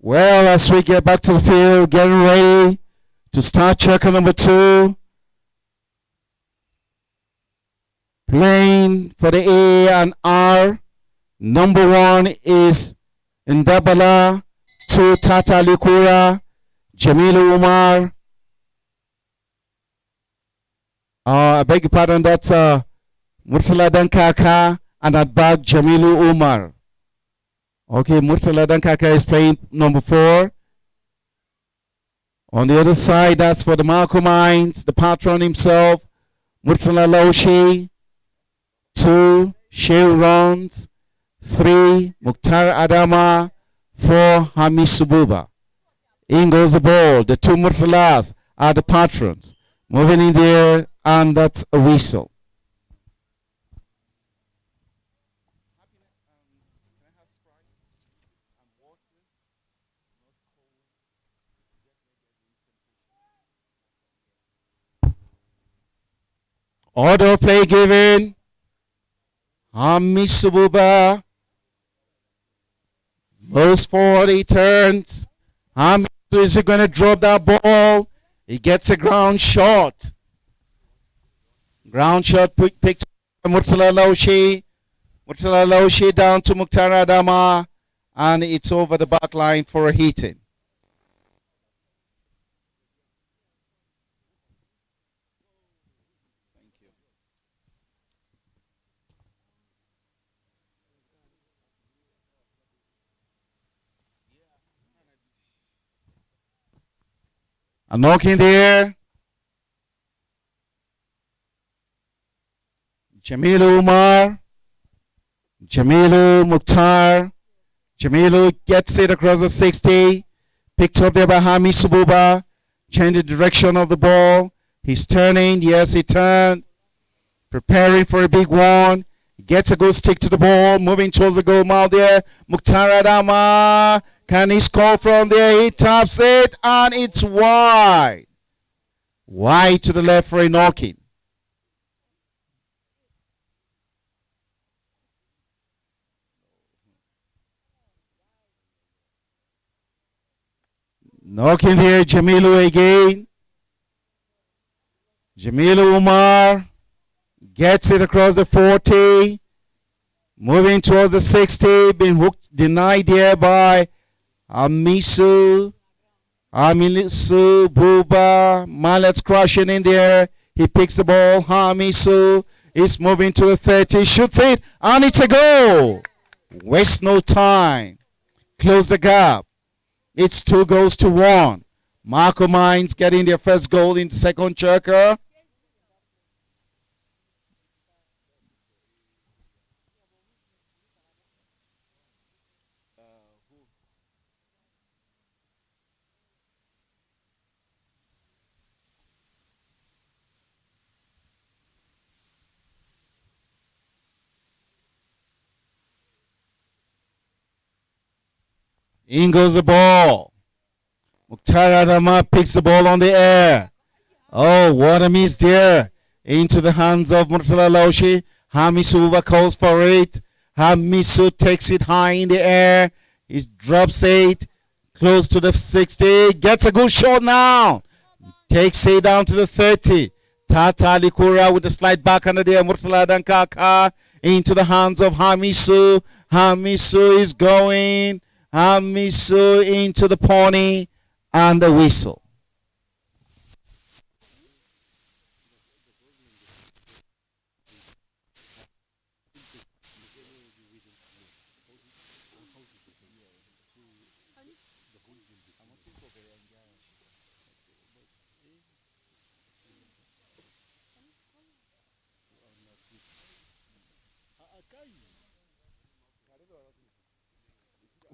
Well, as we get back to the field, getting ready to start checker number 2. Playing for the A and R. Number 1 is Ndabala, 2 Tata Likura, Jamilu Umar. I beg your pardon, that's Murtala Dankaka, and at back Jamilu Umar. Okay, Murtala Dankaka is playing number 4. On the other side, that's for the Marco Mines, the patron himself, Murtala Laushi. 2 Shehu Rons, 3 Mukhtar Adama, 4 Hamis Sububa. In goes the ball. The 2 Murtalas are the patrons. Moving in there, and that's a whistle. Order of play given. Hamis Sububa moves forward, he turns. Hamis is going to drop that ball. He gets a ground shot. Ground shot picked by Murtala Laushi. Murtala Laushi down to Mukhtar Adama, and it's over the back line for a hitting. A knock in there. Jamilu Umar. Jamilu Mukhtar. Jamilu gets it across the 60. Picked up there by Hamis Sububa. Changed the direction of the ball. He's turning. Yes, he turned. Preparing for a big one. Gets a good stick to the ball. Moving towards the goal mouth there. Mukhtar Adama. Can he score from there? He taps it, and it's wide. Wide to the left for a knocking. Knocking here, Jamilu again. Jamilu Umar gets it across the 40. Moving towards the 60. Being hooked, denied there by Amisu Buba. Mallet's crashing in there. He picks the ball. Hamisu is moving to the 30. Shoots it. And it's a goal. Waste no time. Close the gap. It's 2-1. Marco Mines getting their first goal in the second checker. In goes the ball. Mukhtar Adama picks the ball on the air. Oh, what a miss there. Into the hands of Murtala Laushi. Hamisu calls for it. Hamisu takes it high in the air. He drops it close to the 60. Gets a good shot now. Takes it down to the 30. Tata Likura with a slight back under there. Murtala Dankaka into the hands of Hamisu. Hamisu is going. Hamisu into the pony and the whistle.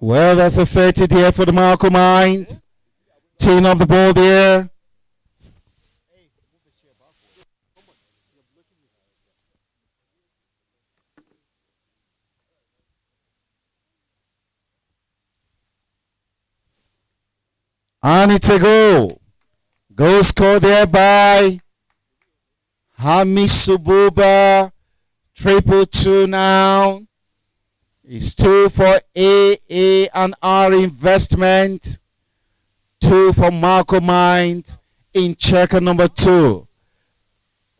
Well, that's a 30 there for the Marco Mines. Teeing up the ball there. And it's a goal. Goal scored there by Hamis Sububa. 2-2 now. It's 2 for A and R investment. 2 for Marco Mines in checker number 2.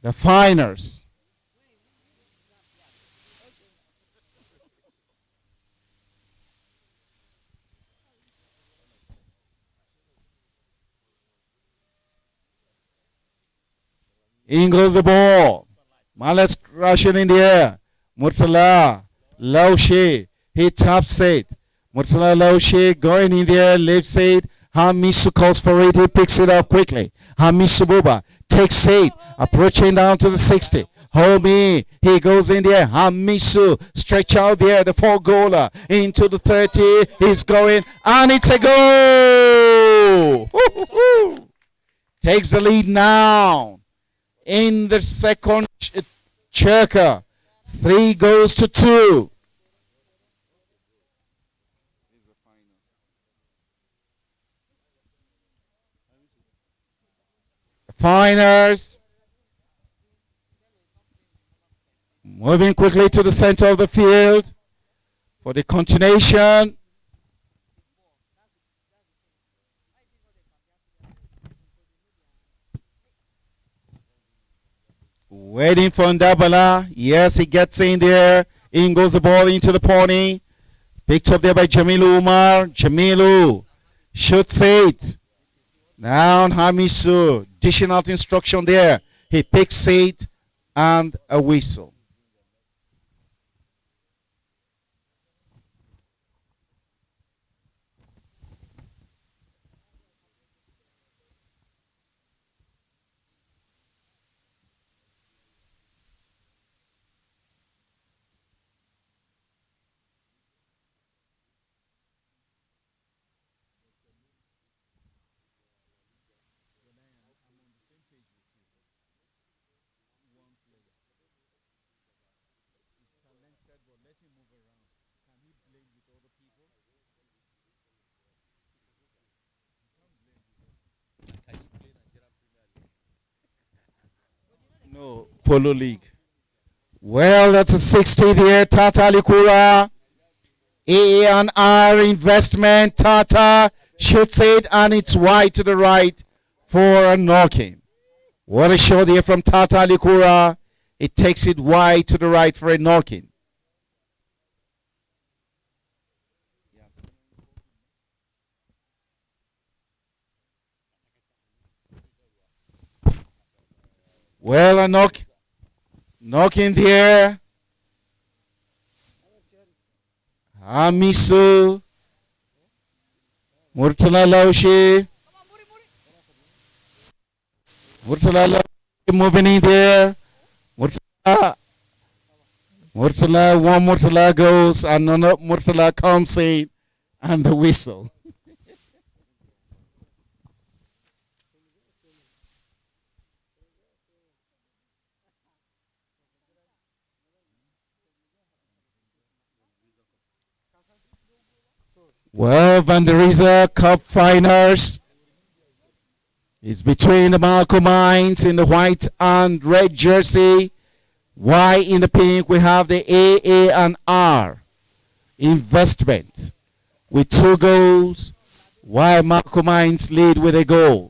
The finals. In goes the ball. Malas crashing in the air. Murtala Laushe. He taps it. Murtala Laushe going in the air, lifts it. Hamisu calls for it. He picks it up quickly. Hamisu Buba takes it, approaching down to the 60. Homie, he goes in there. Hamisu stretch out there, the 4-goaler into the 30. He's going, and it's a goal. Woo-hoo-hoo. Takes the lead now in the second checker. 3 goes to 2. Finers moving quickly to the center of the field for the continuation. Waiting for Ndabala. Yes, he gets in there. In goes the ball into the pony. Picked up there by Jamilu Umar. Jamilu shoots it. Now Hamisu dishing out instruction there. He picks it and a whistle. No, Polo League. Well, that's a 60 there. Tata Likura. A&R investment. Tata shoots it and it's wide to the right for a knocking. What a shot here from Tata Likura. It takes it wide to the right for a knocking. Well, a knock in there. Hamisu. Murtala Laushi. Murtala Laushi moving in there. Murtala. One Murtala goes and another Murtala comes in and the whistle. Well, Van der Riesa Cup finals is between the Malcolm Mines in the white and red jersey. White in the pink, we have the AA and R investment with 2 goals, while Malcolm Mines lead with a goal.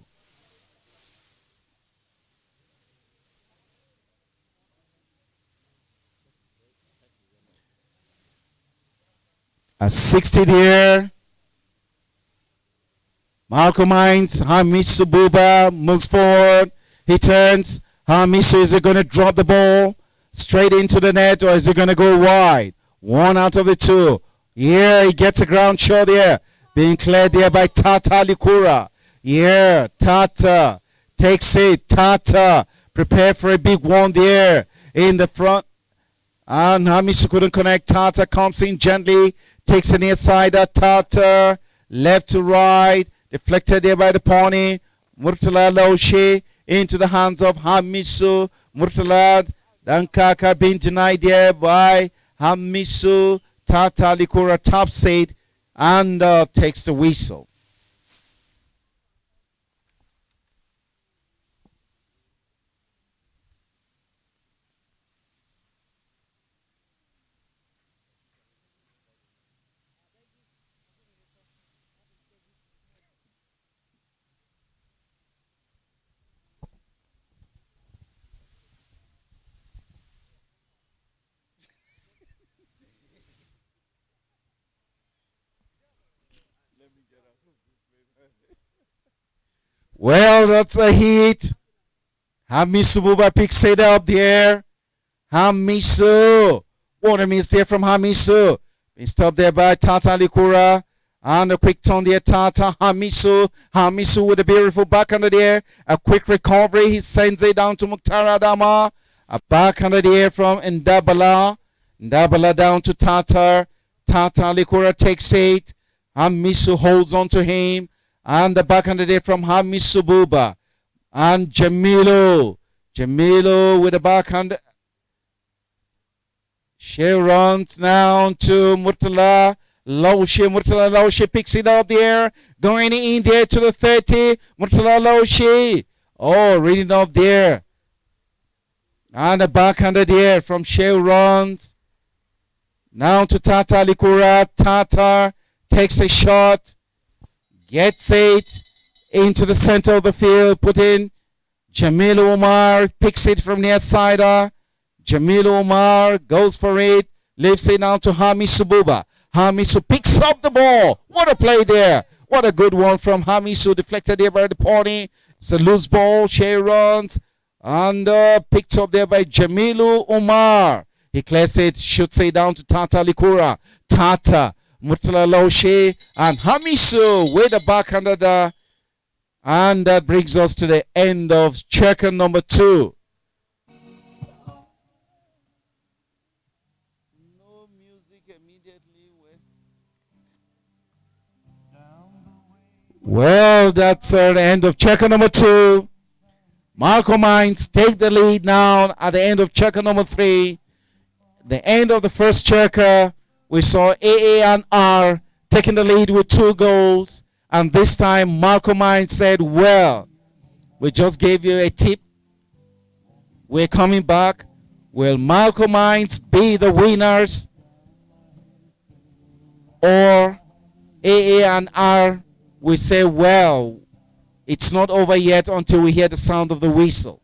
A 60 there. Malcolm Mines, Hamisu Buba moves forward. He turns. Hamisu, is he going to drop the ball straight into the net or is he going to go wide? 1 out of the 2. Yeah, he gets a ground shot there. Being cleared there by Tata Likura. Yeah, Tata takes it. Tata prepare for a big one there in the front. And Hamisu couldn't connect. Tata comes in gently. Takes an inside. Tata left to right. Deflected there by the pony. Murtala Laushe into the hands of Hamisu. Murtala Dankaka being denied there by Hamisu. Tata Likura taps it and takes the whistle. Well, that's a hit. Hamisu Buba picks it up there. Hamisu. What a miss there from Hamisu. Been stopped there by Tata Likura. And a quick turn there, Tata Hamisu. Hamisu with a beautiful backhand there. A quick recovery. He sends it down to Mukhtar Adama. A backhand there from Ndabala. Ndabala down to Tata. Tata Likura takes it. Hamisu holds on to him. And the backhand there from Hamisu Buba. And Jamilu. Jamilu with a backhand. She runs now to Murtala Laushe. Murtala Laushe picks it up there. Going in there to the 30. Murtala Laushe. Oh, reading up there. And the backhander there from Shea runs. Now to Tata Likura. Tata takes a shot. Gets it into the center of the field. Put in. Jamil Umar picks it from near side. Jamil Umar goes for it. Lifts it now to Hamisu Buba. Hamisu picks up the ball. What a play there. What a good one from Hamisu. Deflected there by the pony. It's a loose ball. Shea runs. And picked up there by Jamilu Umar. He clears it. Shoots it down to Tata Likura. Tata. Murtala Laushe. And Hamisu with the backhand there. And that brings us to the end of checker number 2. No music immediately. Well, that's the end of checker number 2. Malcolm Mines take the lead now at the end of checker number 3. The end of the first checker, we saw AA and R taking the lead with 2 goals. And this time, Malcolm Mines said, well, we just gave you a tip. We're coming back. Will Malcolm Mines be the winners? Or AA and R, we say, well, it's not over yet until we hear the sound of the whistle.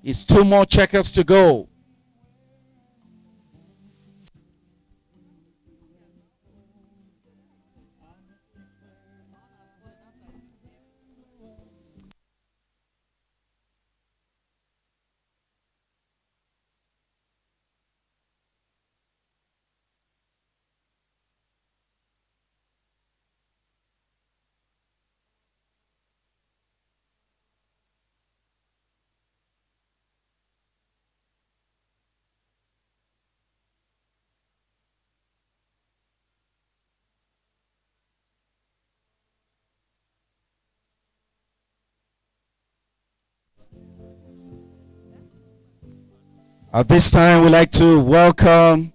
It's 2 more checkers to go. At this time, we'd like to welcome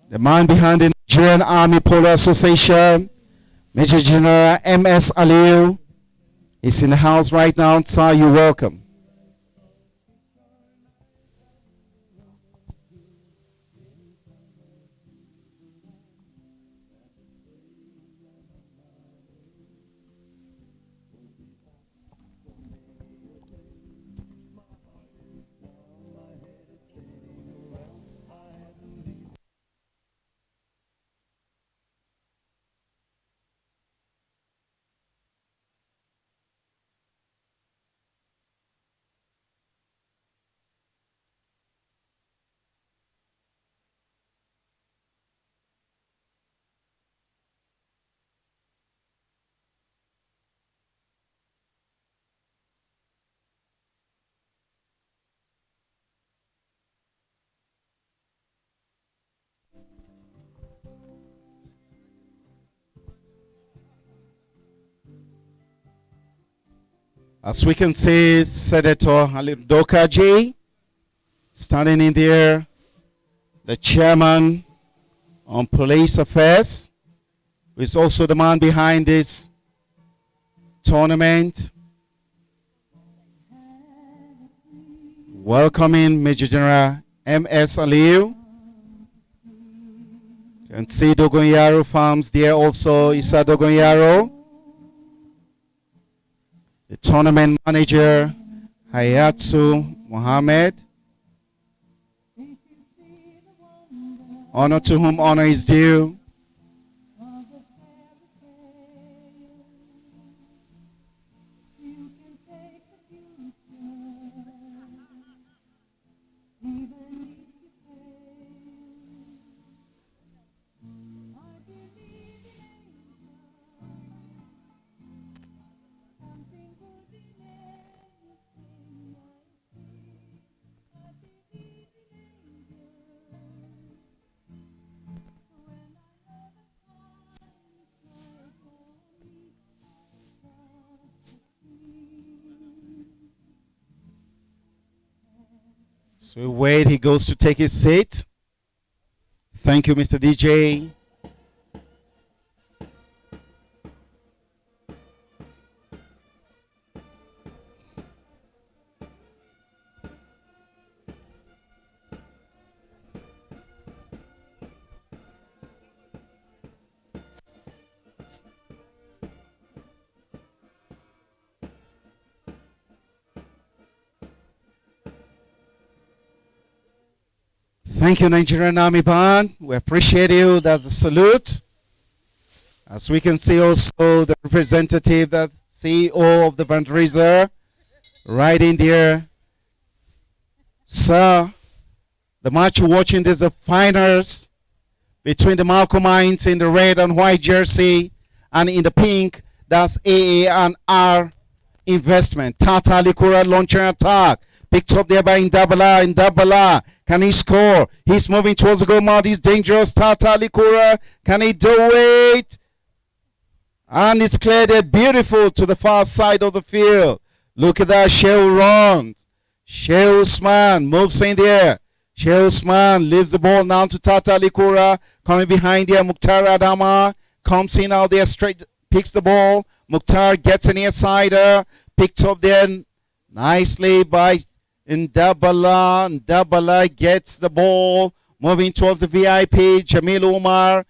the man behind the Nigerian Army Polo Association, Major General M.S. Aliu. He's in the house right now, sir. You're welcome. As we can see, Senator Alidoka J standing in there, the chairman on police affairs, who is also the man behind this tournament. Welcoming Major General M.S. Aliu. You can see Dogonyaro Farms there also, Isa Dogonyaro. The tournament manager, Hayatu Mohammed. Honor to whom honor is due. As we wait, he goes to take his seat. Thank you, Mr. DJ. Thank you, Nigerian Army Band. We appreciate you. That's a salute. As we can see also the representative, the CEO of the fundraiser, right in there. Sir, the match you're watching, there's the finals between the Malcolmites in the red and white jersey, and in the pink, that's AA&R Investment. Tata Likura launching attack. Picked up there by Ndabala. Ndabala, can he score? He's moving towards the goal mouth. He's dangerous. Tata Likura, can he do it? And it's cleared it beautiful to the far side of the field. Look at that. Shehu runs. Shehu Usman moves in there. Shehu Usman leaves the ball now to Tata Likura. Coming behind there, Mukhtar Adama comes in out there straight, picks the ball. Mukhtar gets an ear-sider. Picked up there nicely by Ndabala. Ndabala gets the ball. Moving towards the VIP. Jamil Umar.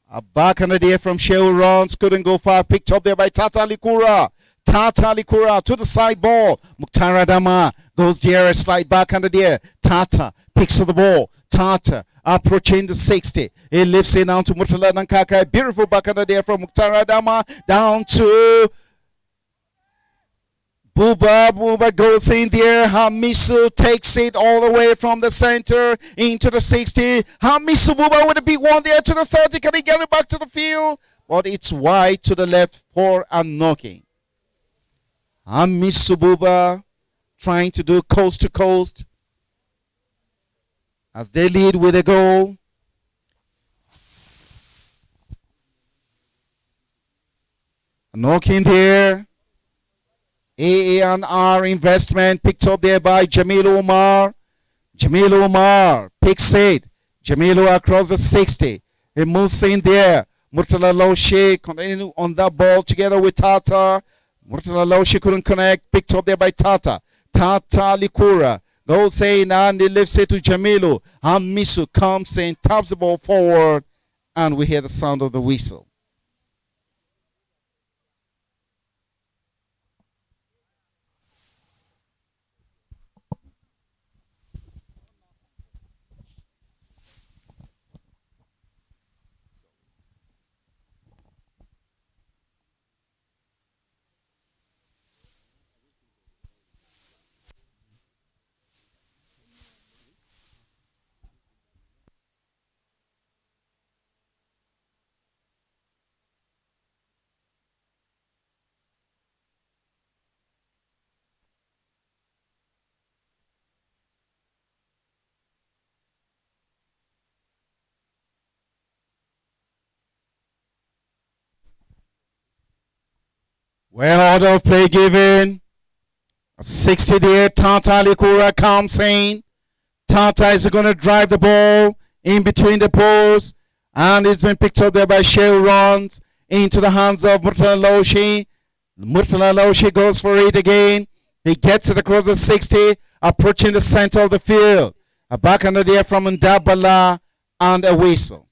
A back under there from Shehu runs. Couldn't go far. Picked up there by Tata Likura. Tata Likura to the side ball. Mukhtar Adama goes there. A slide back under there. Tata picks up the ball. Tata approaching the 60. He lifts it down to Murtala Nankaka. Beautiful back under there from Mukhtar Adama. Down to Buba. Buba goes in there. Hamisu takes it all the way from the center into the 60. Hamisu Buba with a big one there to the 30. Can he get it back to the field? But it's wide to the left for a knocking. Hamisu Buba trying to do coast to coast as they lead with a goal. A knocking there. AA&R Investment picked up there by Jamil Umar. Jamil Umar picks it. Jamil across the 60. He moves in there. Murtala Loshi continue on that ball together with Tata. Murtala Loshi couldn't connect. Picked up there by Tata. Tata Likura goes in and he lifts it to Jamilu. Hamisu comes in, taps the ball forward, and we hear the sound of the whistle. Well, order of play given. 60 there. Tata Likura comes in. Tata is going to drive the ball in between the poles. And it's been picked up there by Shehu runs into the hands of Murtala Loshi. Murtala Loshi goes for it again. He gets it across the 60, approaching the center of the field. A back under there from Ndabala and a whistle.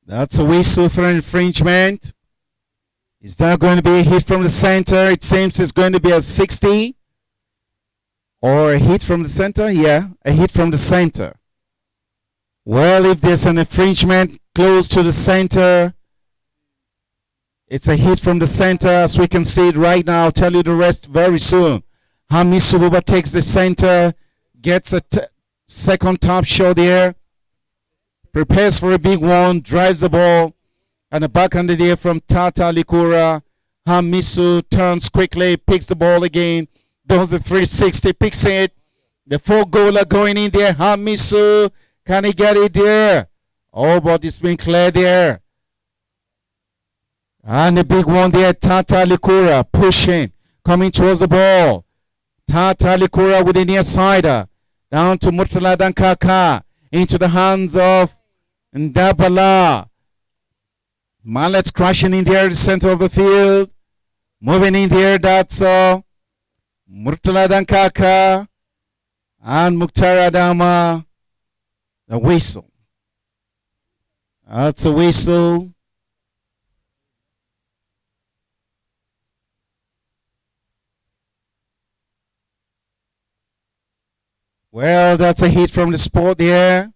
That's a whistle for infringement. Is that going to be a hit from the center? It seems it's going to be a 60. Or a hit from the center? Yeah, a hit from the center. Well, if there's an infringement close to the center, it's a hit from the center, as we can see it right now. I'll tell you the rest very soon. Hamisu Buba takes the center, gets a second top shot there. Prepares for a big one, drives the ball, and a back under there from Tata Likura. Hamisu turns quickly, picks the ball again, does the 360, picks it. The 4-goaler going in there. Hamisu, can he get it there? Oh, but it's been cleared there. And the big one there, Tata Likura pushing, coming towards the ball. Tata Likura with the near sider. Down to Murtala Dankaka. Into the hands of Ndabala. Mallet's crashing in there, the center of the field. Moving in there, that's Murtala Dankaka. And Mukhtar Adama. The whistle. That's a whistle. Well, that's a hit from the spot there.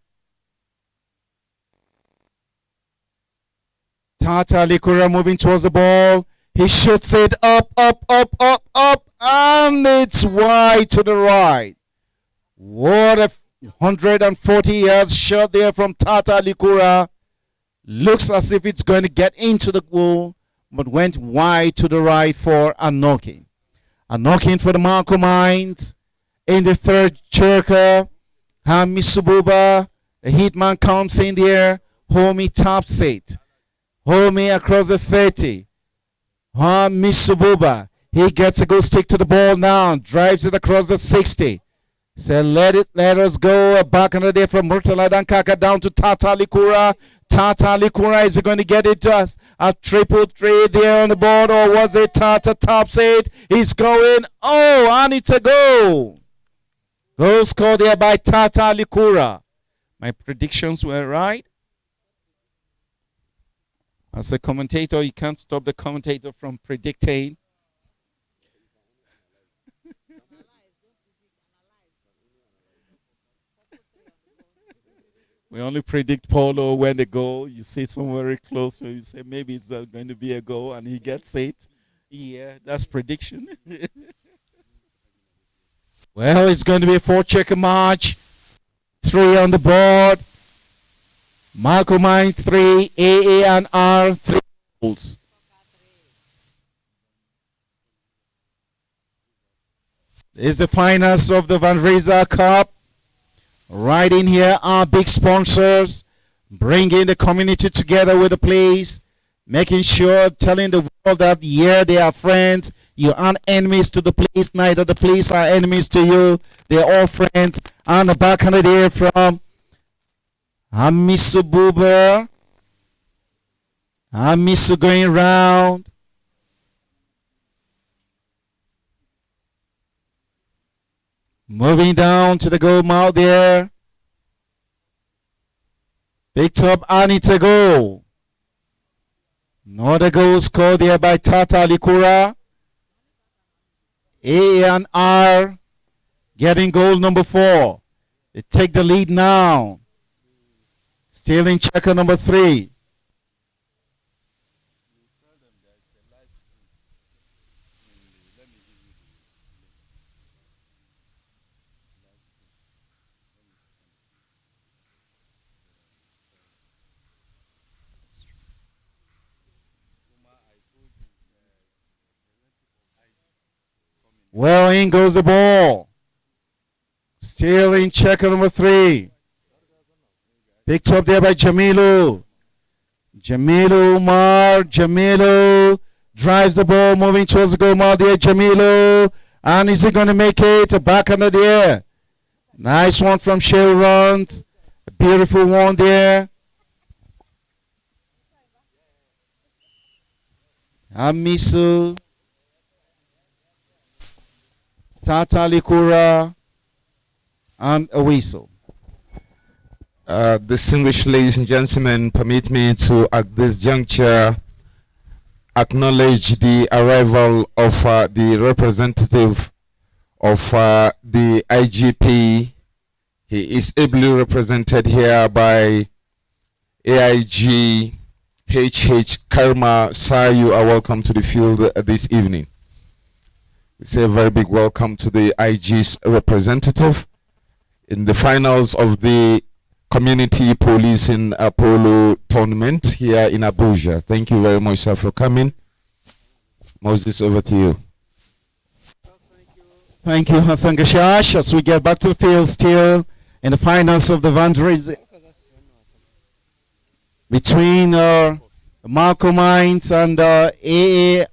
Tata Likura moving towards the ball. He shoots it up, and it's wide to the right. What a 140 yards shot there from Tata Likura. Looks as if it's going to get into the goal, but went wide to the right for a knocking. A knocking for the Marco Mines. In the third Chirka, Hamisububa, the hitman comes in there. Homie tops it. Homie across the 30. Hamisububa, he gets a good stick to the ball now. Drives it across the 60. So let us go. Back under there from Murtala Dankaka down to Tata Likura. Tata Likura, is he going to get it to us? A 3-3 there on the board, or was it Tata tops it? He's going. Oh, and it's a goal. Goal scored there by Tata Likura. My predictions were right. As a commentator, you can't stop the commentator from predicting. We only predict Polo when the goal. You see somewhere very close, so you say maybe it's going to be a goal, and he gets it. Yeah, that's prediction. Well, it's going to be a 4-checker match. 3 on the board. Marco Mines 3, AA and R 3 goals. This is the finals of the Van Reza Cup. Right in here are big sponsors, bringing the community together with the police, making sure, telling the world that, yeah, they are friends. You aren't enemies to the police, neither the police are enemies to you. They're all friends. On the back end there from Hamisu Buber. Hamisu going round. Moving down to the goal mouth there. Picked up Anita goal. Another goal scored there by Tata Likura. A and R getting goal number 4. They take the lead now. Still in checker number 3. Well, in goes the ball. Still in checker number 3. Picked up there by Jamilu. Jamilu Umar. Jamilu drives the ball, moving towards the goal mouth there. Jamilu. And is he going to make it? Back under the air. Nice one from Shell Runs. A beautiful one there. Hamisu. Tata Likura, and a whistle. Distinguished ladies and gentlemen, permit me to at this juncture acknowledge the arrival of the representative of the IGP. He is ably represented here by AIG HH Karma. Sir, you are welcome to the field this evening. We say a very big welcome to the IG's representative in the finals of the Community Policing Polo tournament here in Abuja. Thank you very much, sir, for coming. Moses, over to you. Thank you, Hassan Gashash. As we get back to the field, still in the finals of the Vandries between Marco Mines and AA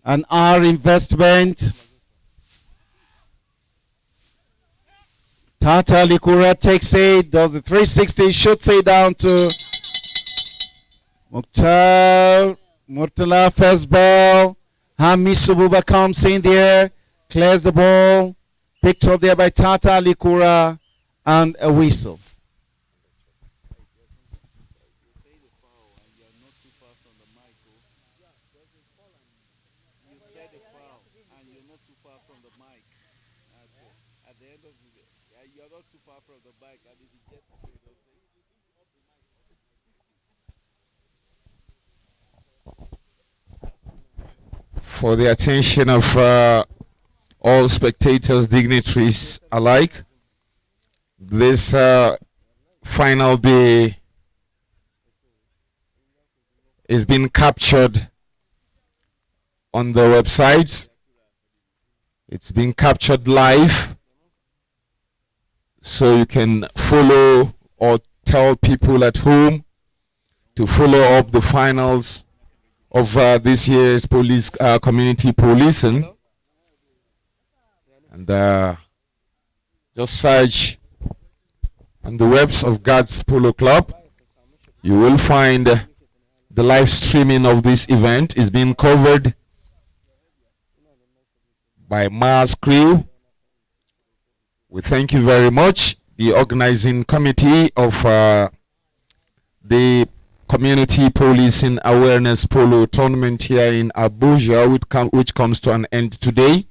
and R Investment. Tata Likura takes it, does the 360, shoots it down to Mukhtar. Murtala, first ball. Hami Sububa comes in there, clears the ball, picked up there by Tata Likura, and a whistle. For the attention of all spectators, dignitaries alike, this final day is being captured on the websites. It's being captured live, so you can follow or tell people at home to follow up the finals of this year's police community policing, and just search on the webs of God's Polo Club. You will find the live streaming of this event is being covered by Mars Crew. We thank you very much, the organizing committee of the Community Policing Awareness Polo Tournament here in Abuja, which comes to an end today.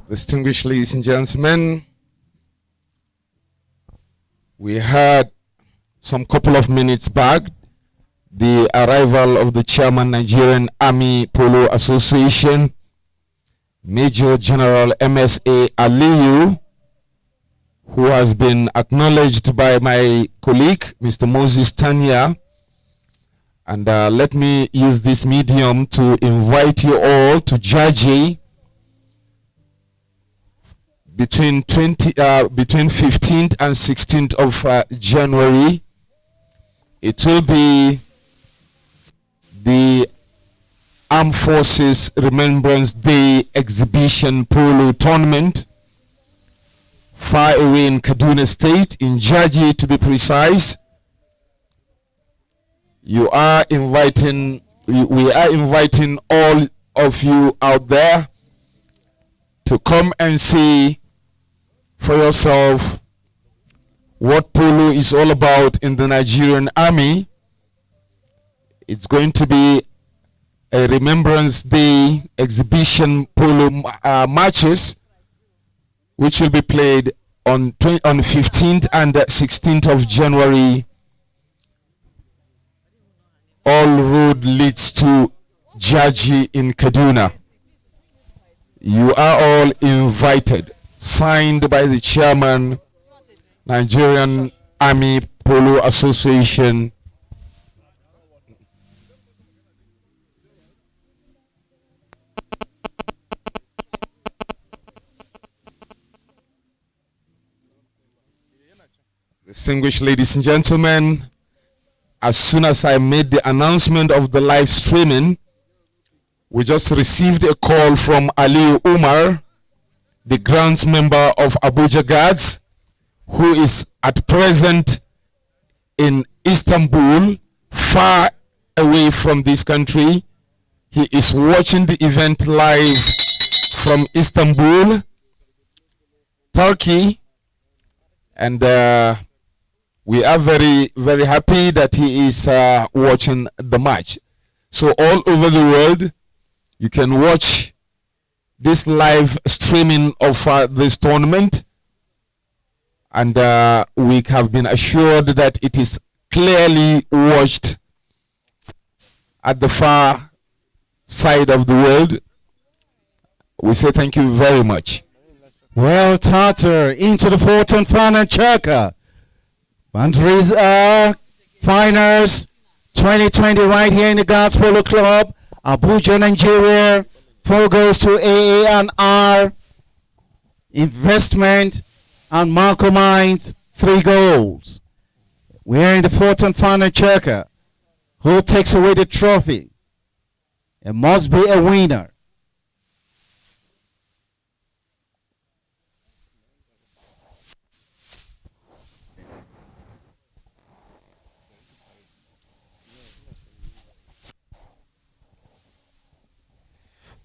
Distinguished ladies and gentlemen, we had some couple of minutes back the arrival of the chairman, Nigerian Army Polo Association, Major General MSA Aliyu, who has been acknowledged by my colleague, Mr. Moses Tanya. And let me use this medium to invite you all to Jaji between 15th and 16th of January. It will be the Armed Forces Remembrance Day Exhibition Polo Tournament, far away in Kaduna State, in Jaji to be precise. We are inviting all of you out there to come and see for yourself what polo is all about in the Nigerian Army. It's going to be a Remembrance Day exhibition polo matches, which will be played on 15th and 16th of January. All road leads to Jaji in Kaduna. You are all invited. Signed by the chairman, Nigerian Army Polo Association. Distinguished ladies and gentlemen, as soon as I made the announcement of the live streaming, we just received a call from Ali Umar, the grants member of Abuja Guards, who is at present in Istanbul, far away from this country. He is watching the event live from Istanbul, Turkey, and we are very, very happy that he is watching the match. So all over the world, you can watch this live streaming of this tournament, and we have been assured that it is clearly watched at the far side of the world. We say thank you very much. Well, Tata, into the fourth and final checker. Boundaries are finals 2020 right here in the God's Polo Club, Abuja, Nigeria. 4 goes to AA&R Investment and Malcolm Mines, 3 goals. We're in the fourth and final checker. Who takes away the trophy? It must be a winner.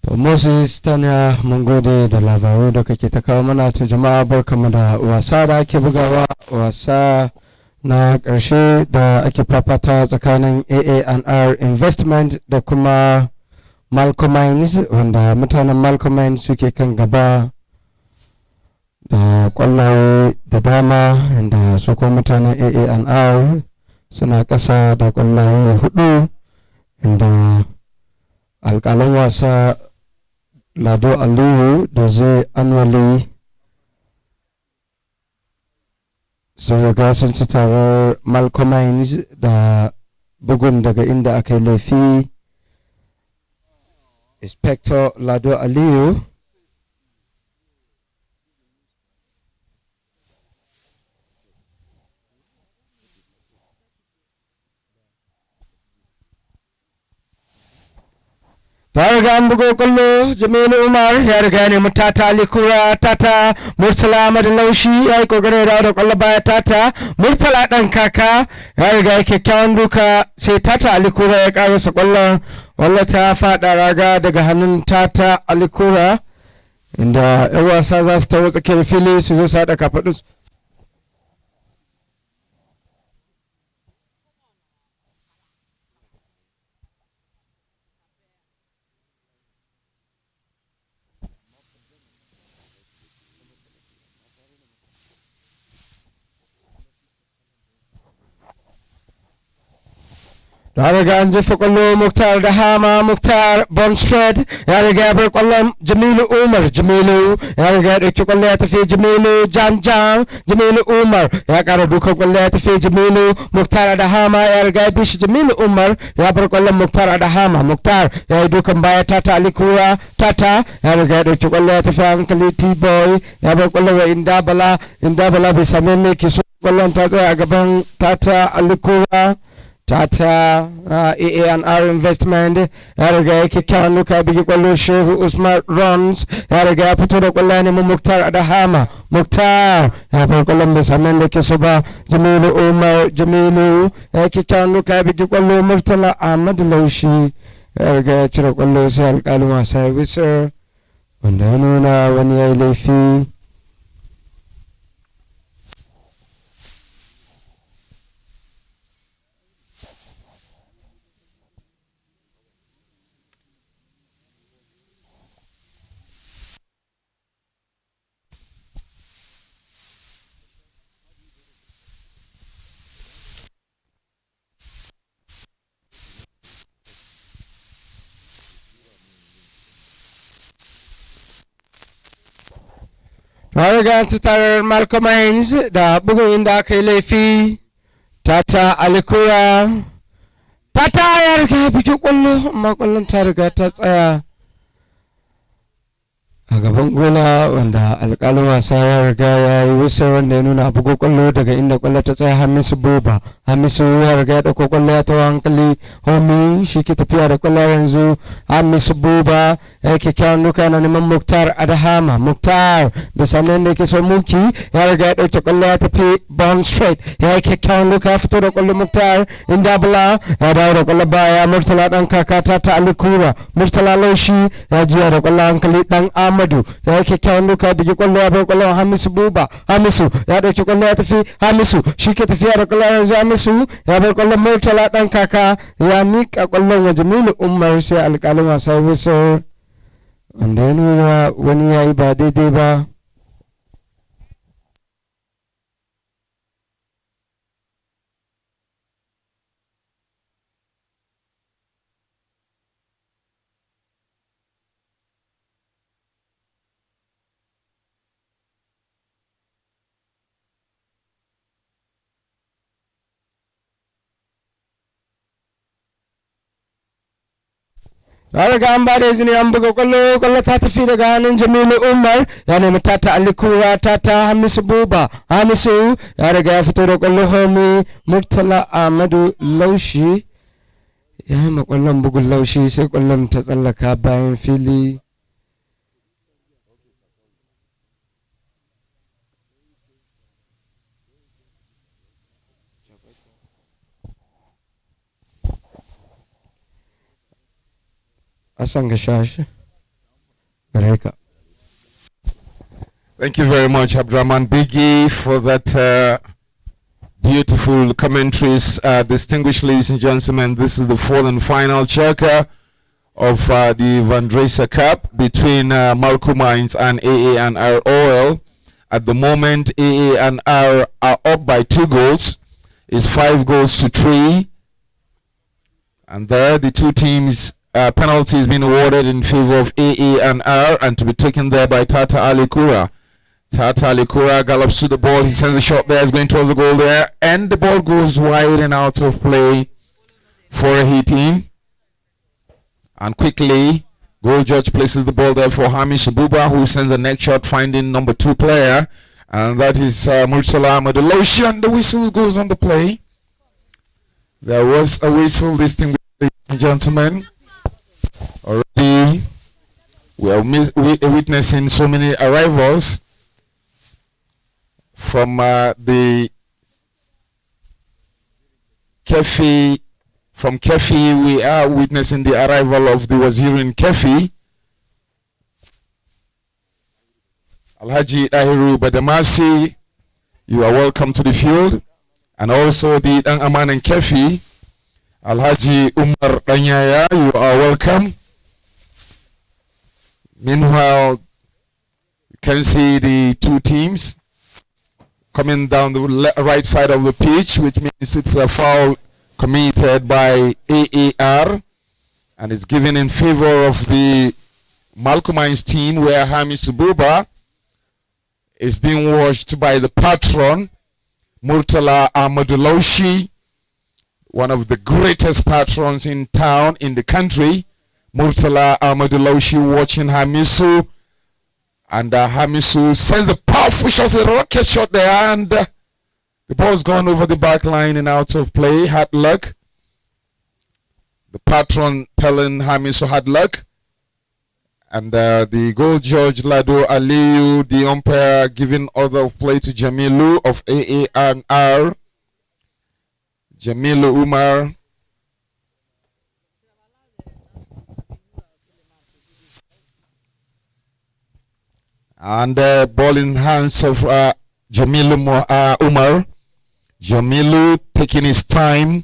To Moses Tanya mun gode da labaru da kake ta kawo mana. To jama'a barkamu da wasa da ake bugawa, wasa na ƙarshe da ake fafata tsakanin AA&R Investment da kuma Malcolm Mines, wanda mutanen Malcolm Mines suke kan gaba da ƙwallaye da dama, inda su kuma mutanen AA&R suna ƙasa da ƙwallaye 4, inda alƙalan wasa Lado Aliyu da zai annually sun riga sun ci tarar Malcolm Mines da bugun daga inda aka yi laifi. Inspector Lado Aliyu ta riga an bugo kwallo. Jamilu Umar ya riga ne Tata Alikura. Tata Murtala Madalaushi ya yi kokarin da kwallo baya. Tata Murtala dan kaka ya riga ya kyakkyawan duka, sai Tata Alikura ya karasa kwallon. Wallo ta fada raga daga hannun Tata Alikura, inda 'yan wasa za su tawo tsakiyar fili su zo su haɗa kafaɗu. da riga an jefa kwallo. Muktar da Hama. Muktar Bonstred ya riga ya bar kwallon. Jamilu Umar. Jamilu ya riga ya ɗauki kwallo ya tafi. Jamilu Jan. Jamilu Umar ya ƙara dukan kwallo ya tafi. Jamilu. Muktar da Hama ya riga ya bi shi. Jamilu Umar ya bar kwallon. Muktar da Hama. Muktar ya yi dukan baya. Tata Alikura. Tata ya riga ya ɗauki kwallo ya tafi hankali. T-boy ya bar kwallon wa Indabala. Indabala bai sami ne ke so. Kwallon ta tsaya a gaban Tata Alikura. Tata AA&R Investment ya riga ya kyakkyawan duka ya bigi kwallo. Shehu Usman Rons ya riga ya fito da kwallo ya nemi Muktar Adahama. Muktar ya bar kwallon bai sami da ke so ba. Jamilu Umar. Jamilu ya kyakkyawan duka ya bigi kwallo. Murtala Ahmadu Laushi ya riga ya cire kwallo, sai alƙalin wasa ya wisar, wanda ya nuna wani ya yi laifi. riga an ci tarar Malcolm Mines da bugun inda aka yi laifi. Tata Alikura. Tata ya riga ya bigi kwallo, amma kwallon ta riga ta tsaya a gaban gola, wanda alƙalin wasa ya riga ya yi wusar, wanda ya nuna bugo kwallo daga inda kwallo ta tsaya. Hamisu Buba. Hamisu ya riga ya ɗauko kwallo ya tawo hankali. Homi shi ke tafiya da kwallo yanzu. Hamisu Buba ya kyakkyawan duka na neman Muktar Adahama. Muktar da samun da yake so. Muki ya riga ya ɗauke kwallo ya tafi Bond Straight ya yi kyakkyawan duka ya fito da kwallo. Muktar Indabula ya dawo da kwallo baya. Murtala ɗan kaka. Tata Alikura. Murtala Laushi ya juya da kwallo hankali. Ɗan Amadu ya yi kyakkyawan duka ya bigi kwallo ya bar kwallo. Hamisu Buba. Hamisu ya ɗauki kwallo ya tafi. Hamisu shi ke tafiya da kwallo yanzu. Hamisu ya bar kwallon. Murtala ɗan kaka ya miƙa kwallon wa Jamilu Umar, sai alƙalin wasa wisar, wanda ya nuna wani ya yi ba daidai ba. Aragamba dezini ambugo kollo tata fida ganin Jamilu Umar yani matata Alikura tata Hamisu Buba Hamisu araga fitoro kollo homi Murtala Ahmadu Laushi ya ma kollon bugun laushi sai kollon ta tsallaka bayan fili Asangashash Bareka. Thank you very much, Abdurrahman Biggie, for that beautiful commentaries. Distinguished ladies and gentlemen, this is the fourth and final checker of the Van Dresa Cup between Malco Mines and AA&R Oil. At the moment, AA&R are up by 2 goals. It's 5 goals to 3. And there, the two teams' penalties being awarded in favor of AA&R and to be taken there by Tata Alikura. Tata Alikura gallops to the ball. He sends a shot there. He's going towards the goal there. And the ball goes wide and out of play for a hitting. And quickly, goal judge places the ball there for Hamish Buba, who sends a neck shot, finding number 2 player. And that is Murtala Ahmadu. And the whistle goes on the play. There was a whistle, distinguished ladies and gentlemen. Already, we are witnessing so many arrivals from the Kefi. From Kefi, we are witnessing the arrival of the Wazirin Kefi, Alhaji Dahiru Badamasi. You are welcome to the field. And also the Dang Aman and Kefi, Alhaji Umar Danyaya, you are welcome. Meanwhile, you can see the two teams coming down the right side of the pitch, which means it's a foul committed by AAR, and it's given in favor of the Malco Mines team, where Hamis Buba is being watched by the patron, Murtala Ahmadu Laushi, one of the greatest patrons in town, in the country. Murtala Ahmadu Laushi watching Hamisu, and Hamisu sends a powerful shot, a rocket shot there, and the ball's gone over the back line and out of play. Hard luck. The patron telling Hamisu hard luck. And the goal judge Lado Aliyu, the umpire, giving order of play to Jamilu of AA&R. Jamilu Umar. And ball in hands of Jamilu Umar. Jamilu taking his time,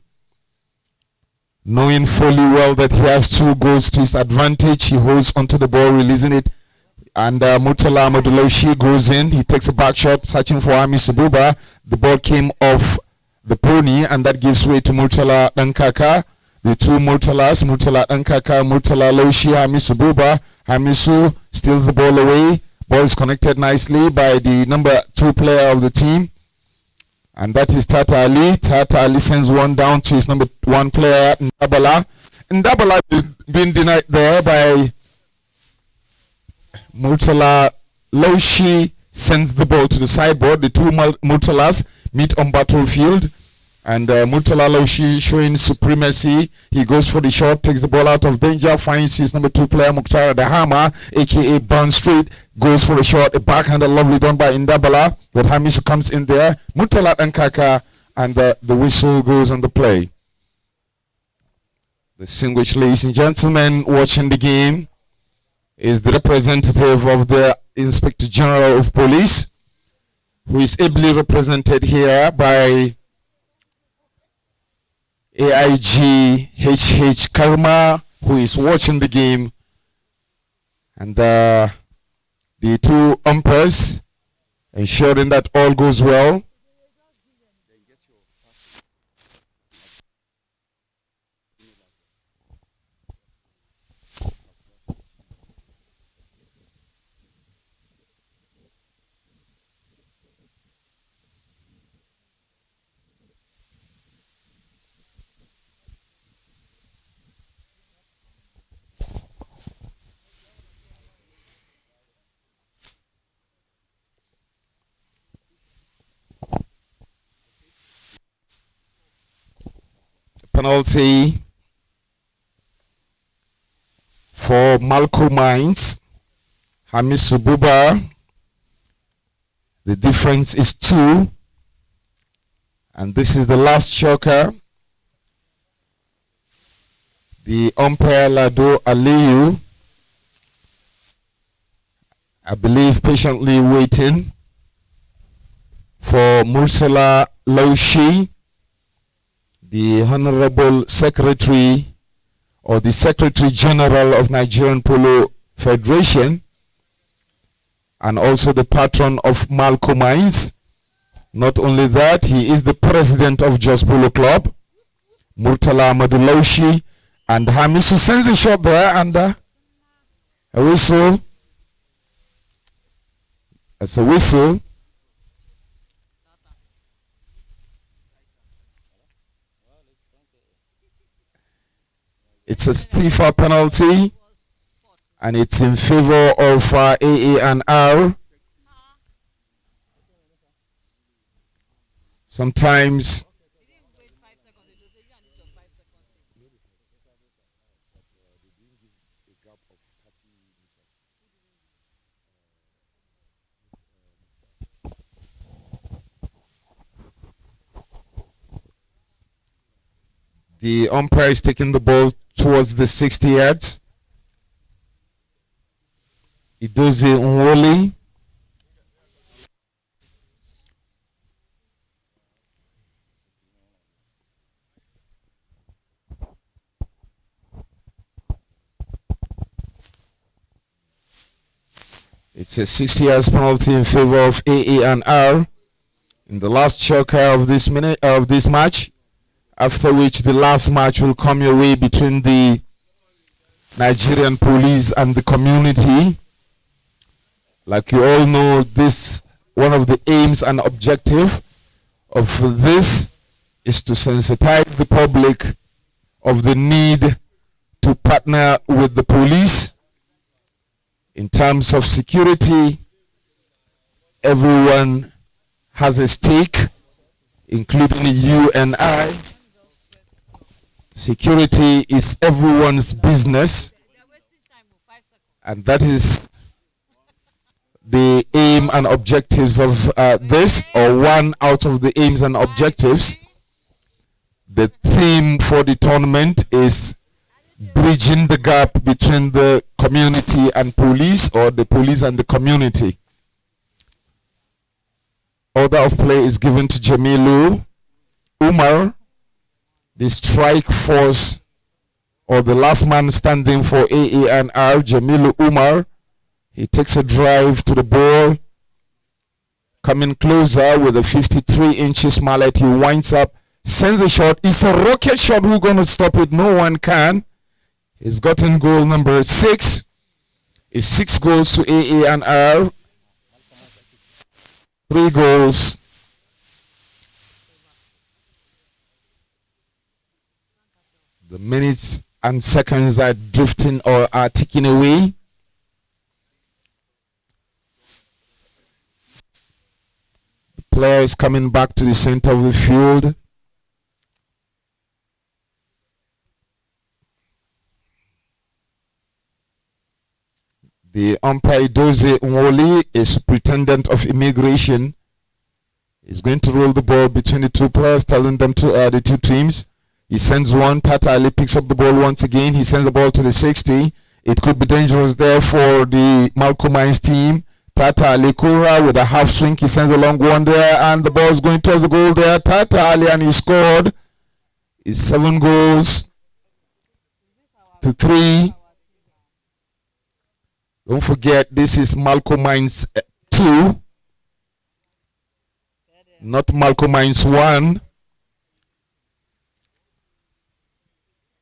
knowing fully well that he has 2 goals to his advantage. He holds onto the ball, releasing it, and Murtala Ahmadu Laushi goes in. He takes a back shot, searching for Hamis Buba. The ball came off the pony, and that gives way to Murtala Dankaka. The two Murtalas, Murtala Dankaka, Murtala Laushi, Hamis Buba. Hamisu steals the ball away. Ball is connected nicely by the number 2 player of the team, and that is Tata Ali. Tata Ali sends one down to his number 1 player, Ndabala. Ndabala being denied there by Murtala Laushi. Sends the ball to the sideboard. The 2 Murtalas meet on battlefield, and Murtala Laushi showing supremacy. He goes for the shot, takes the ball out of danger, finds his number 2 player, Mukhtar Dahama, aka Bond Street, goes for the shot, a backhander lovely done by Ndabala, but Hamisu comes in there, Murtala Dankaka, and the whistle goes on the play. Distinguished ladies and gentlemen, watching the game is the representative of the Inspector General of Police, who is ably represented here by AIG HH Karma, who is watching the game, and the 2 umpires ensuring that all goes well. penalty for Malco Mines. Hamisu Buba. The difference is 2. And this is the last choker. The umpire Lado Aliyu, I believe, patiently waiting for Mursala Laushi, the Honorable Secretary or the Secretary General of Nigerian Polo Federation, and also the patron of Malco Mines. Not only that, he is the president of Jos Polo Club, Murtala Madulaushi, and Hamisu sends a shot there, and a whistle. That's a whistle. It's a stiffer penalty, and it's in favor of AA and R. Sometimes the umpire is taking the ball towards the 60 yards. Idoze Nwoli. It's a 60 yards penalty in favor of AA and R in the last choker of this match. After which the last match will come your way between the Nigerian police and the community. Like you all know, this one of the aims and objective of this is to sensitize the public of the need to partner with the police in terms of security. Everyone has a stake, including you and I. Security is everyone's business, and that is the aim and objectives of this, or one out of the aims and objectives. The theme for the tournament is bridging the gap between the community and police, or the police and the community. Order of play is given to Jamilu Umar, the strike force, or the last man standing for AA&R, Jamilu Umar. He takes a drive to the ball, coming closer with a 53 inches mallet. He winds up, sends a shot. It's a rocket shot. Who's going to stop it? No one can. He's gotten goal number 6. It's 6 goals to AA&R. 3 goals. The minutes and seconds are drifting or are ticking away. The player is coming back to the center of the field. The umpire Doze Nwoli, a superintendent of immigration, is going to roll the ball between the two players, telling them to the two teams. He sends one. Tata Ali picks up the ball once again. He sends the ball to the 60. It could be dangerous there for the Malco Mines team. Tata Ali Kura with a half swing. He sends a long one there, and the ball is going towards the goal there. Tata Ali, and he scored. It's 7 goals to 3. Don't forget, this is Malco Mines 2, not Malco Mines 1.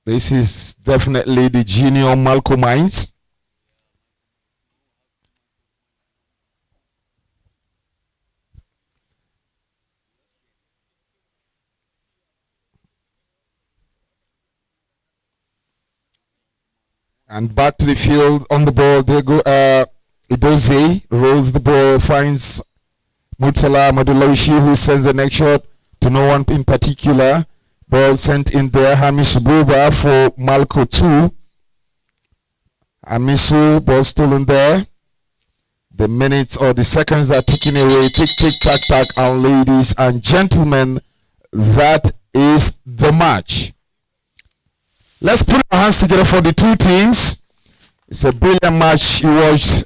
This is definitely the junior Malco Mines. And back to the field on the ball. They go. Idoze rolls the ball, finds Murtala Madulaushi, who sends the next shot to no one in particular. Ball sent in there. Hamisu Buba for Malco 2. Hamisu, ball stolen there. The minutes or the seconds are ticking away. Tick, tick, tack, tack. And ladies and gentlemen, that is the match. Let's put our hands together for the two teams. It's a brilliant match. You watched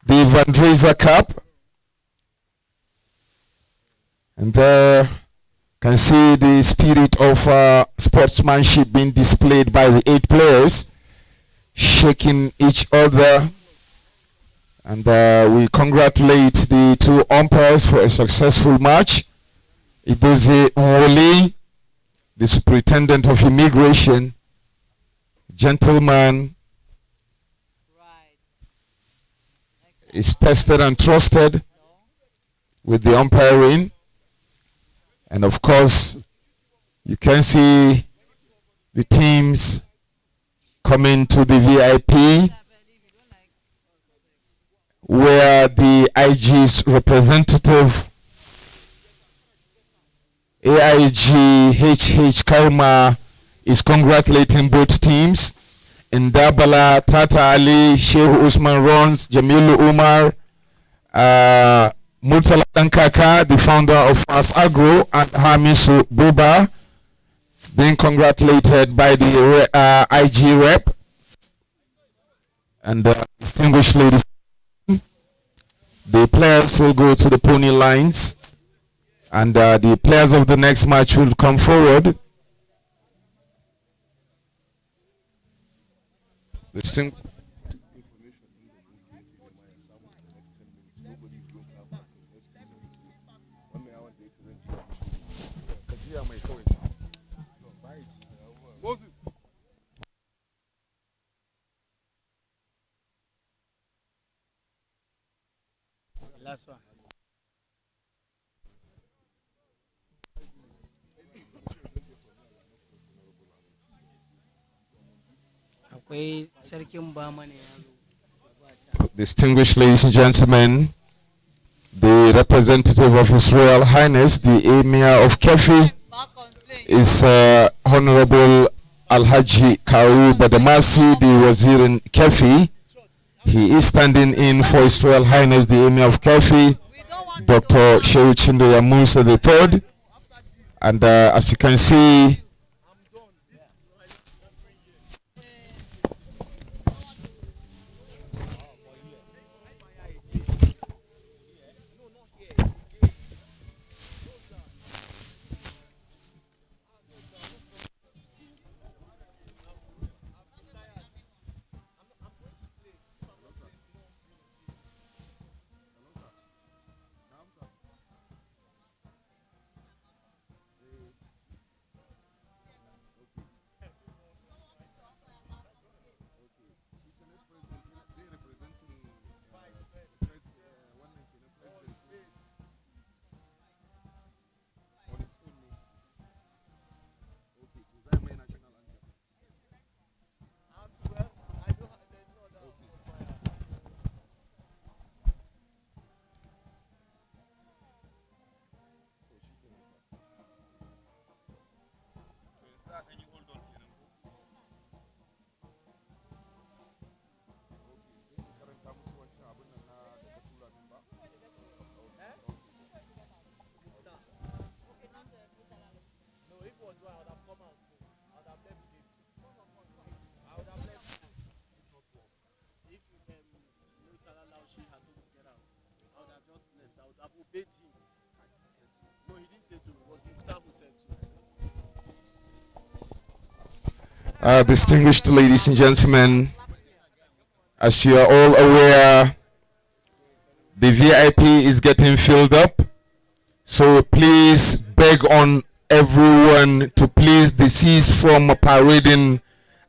the Van Drezer Cup. And there can see the spirit of sportsmanship being displayed by the 8 players, shaking each other. And we congratulate the 2 umpires for a successful match. Idoze Nwole, the superintendent of immigration, gentleman, is tested and trusted with the umpiring. And of course, you can see the teams coming to the VIP, where the IG's representative, AIG HH Karma, is congratulating both teams. Ndabala, Tata Ali, Shehu Usman Rons, Jamilu Umar, Murtala Dankaka, the founder of Fast Agro, and Hamisu Buba, being congratulated by the IG rep. And distinguished ladies, the players will go to the pony lines, and the players of the next match will come forward. Last one. Distinguished ladies and gentlemen, the representative of His Royal Highness, the Emir of Kefi, is Honorable Alhaji Karu Badamasi, the Wazir in Kefi. He is standing in for His Royal Highness, the Emir of Kefi, Dr. Shehu Chindo Yamusa III. And as you can see, distinguished ladies and gentlemen, as you are all aware, the VIP is getting filled up. So please beg on everyone to please desist from parading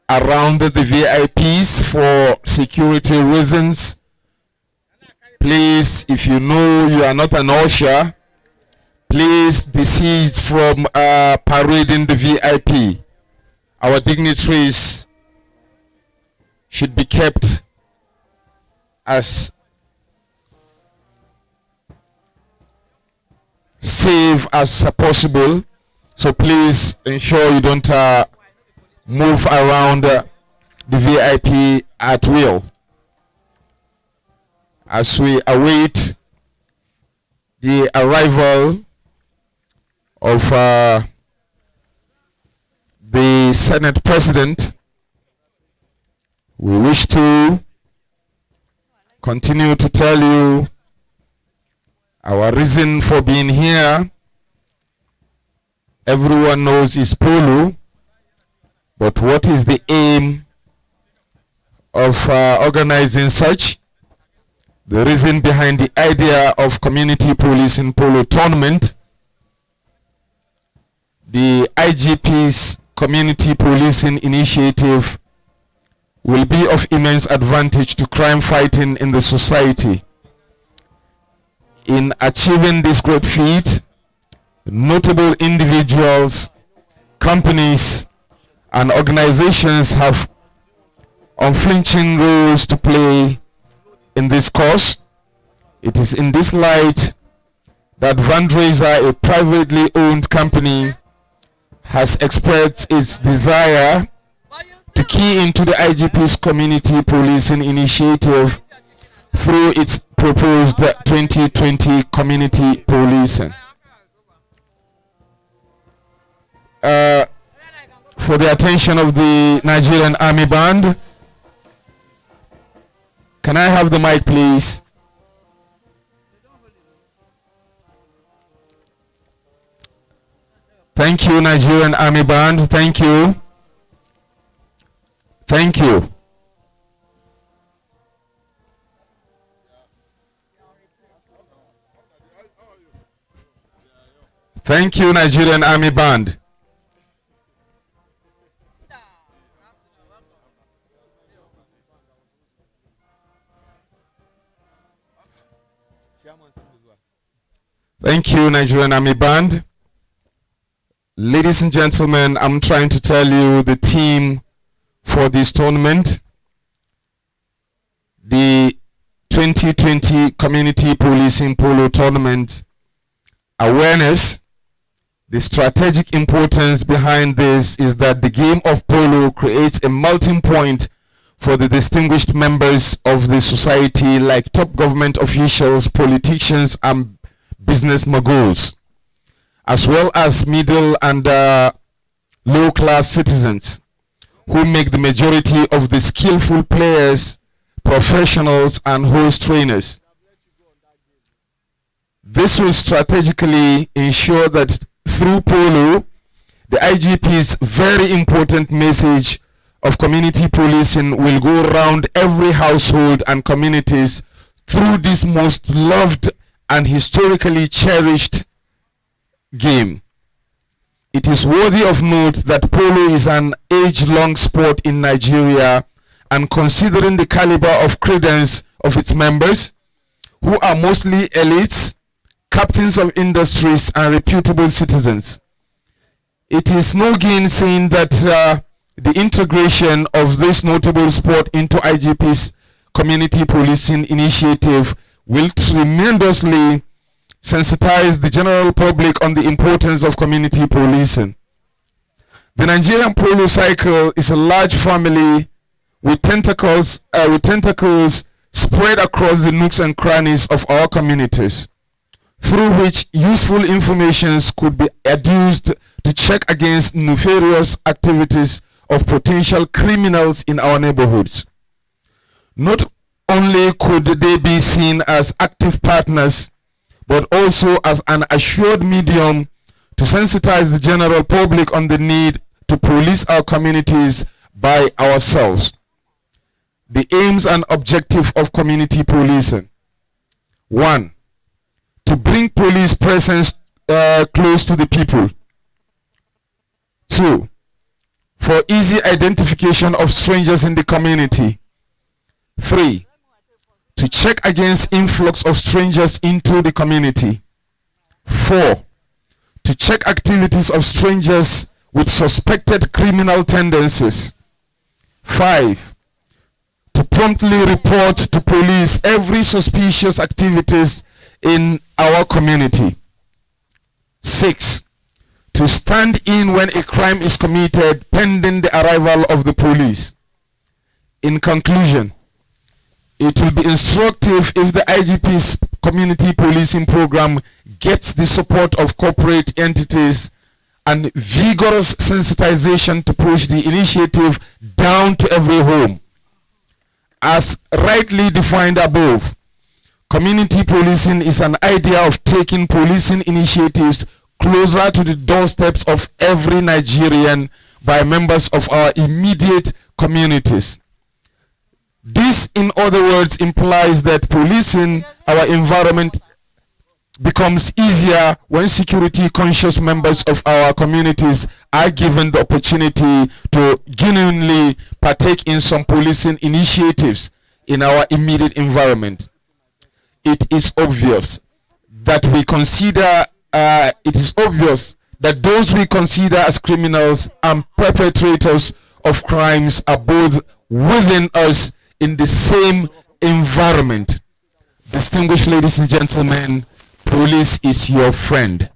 around the VIPs for security reasons. Please, if you know you are not an usher, please desist from parading the VIP. Our dignitaries should be kept as safe as possible. So please ensure you don't move around the VIP at will as we await the arrival of the Senate President. We wish to continue to tell you our reason for being here. Everyone knows is POLO, but what is the aim of organizing such? The reason behind the idea of community policing POLO tournament, the IGP's community policing initiative will be of immense advantage to crime fighting in the society. In achieving this great feat, notable individuals, companies, and organizations have unflinching roles to play in this cause. It is in this light that Fundraiser, a privately owned company, has expressed its desire to key into the IGP's community policing initiative through its proposed 2020 community policing. For the attention of the Nigerian Army Band, can I have the mic, please? Thank you, Nigerian Army Band. Thank you. Thank you. Thank you, Nigerian Army Band. Thank you, Nigerian Army Band. Ladies and gentlemen, I'm trying to tell you the theme for this tournament. The 2020 Community Policing POLO Tournament Awareness. The strategic importance behind this is that the game of polo creates a melting point for the distinguished members of the society like top government officials, politicians, and business moguls, as well as middle and low-class citizens who make the majority of the skillful players, professionals, and host trainers. This will strategically ensure that through polo, the IGP's very important message of community policing will go around every household and communities through this most loved and historically cherished game. It is worthy of note that polo is an age-long sport in Nigeria, and considering the caliber of credence of its members, who are mostly elites, captains of industries, and reputable citizens, it is no gainsaying that the integration of this notable sport into IGP's community policing initiative will tremendously sensitize the general public on the importance of community policing. The Nigerian polo cycle is a large family with tentacles spread across the nooks and crannies of our communities, through which useful information could be adduced to check against nefarious activities of potential criminals in our neighborhoods. Not only could they be seen as active partners, but also as an assured medium to sensitize the general public on the need to police our communities by ourselves. The aims and objective of community policing: 1. To bring police presence close to the people. 2. For easy identification of strangers in the community. 3. To check against influx of strangers into the community. 4. To check activities of strangers with suspected criminal tendencies. 5. To promptly report to police every suspicious activities in our community. 6. to stand in when a crime is committed pending the arrival of the police. In conclusion, it will be instructive if the IGP's community policing program gets the support of corporate entities and vigorous sensitization to push the initiative down to every home. As rightly defined above, community policing is an idea of taking policing initiatives closer to the doorsteps of every Nigerian by members of our immediate communities. This, in other words, implies that policing our environment becomes easier when security conscious members of our communities are given the opportunity to genuinely partake in some policing initiatives in our immediate environment. It is obvious that those we consider as criminals and perpetrators of crimes are both within us in the same environment. Distinguished ladies and gentlemen, police is your friend.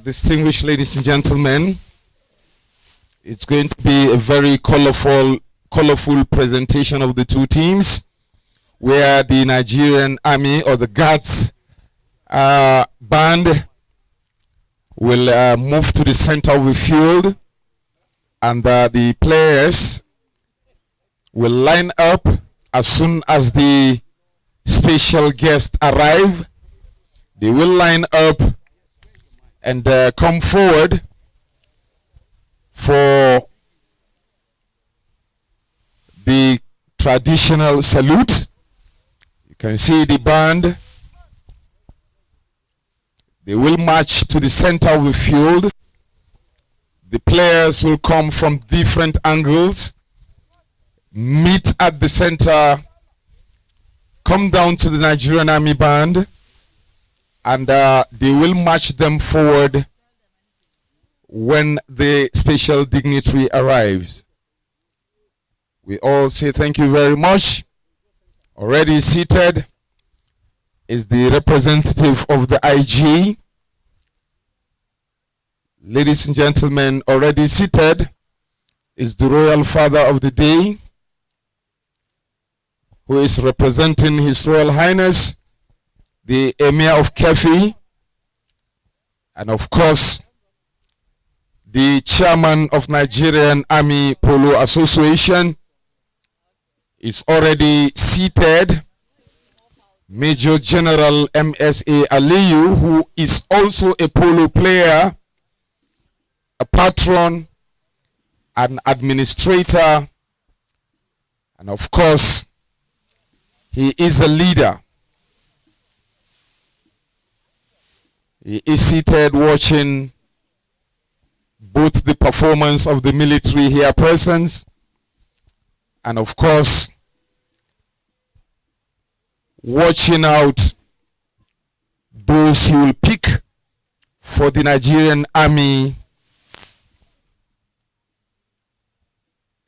Distinguished ladies and gentlemen, it's going to be a very colorful presentation of the two teams, where the Nigerian Army or the Guards band will move to the center of the field, and the players will line up as soon as the special guests arrive. They will line up and come forward for the traditional salute. You can see the band. They will march to the center of the field. The players will come from different angles, meet at the center, come down to the Nigerian Army band, and they will march them forward when the special dignitary arrives. We all say thank you very much. Already seated is the representative of the IG. Ladies and gentlemen, already seated is the royal father of the day, who is representing His Royal Highness the Emir of Kefi, and of course the chairman of Nigerian Army Polo Association, is already seated. Major General MSA Aliyu, who is also a polo player, a patron, an administrator, and of course, he is a leader. He is seated watching both the performance of the military here present, and of course, watching out those who will pick for the Nigerian army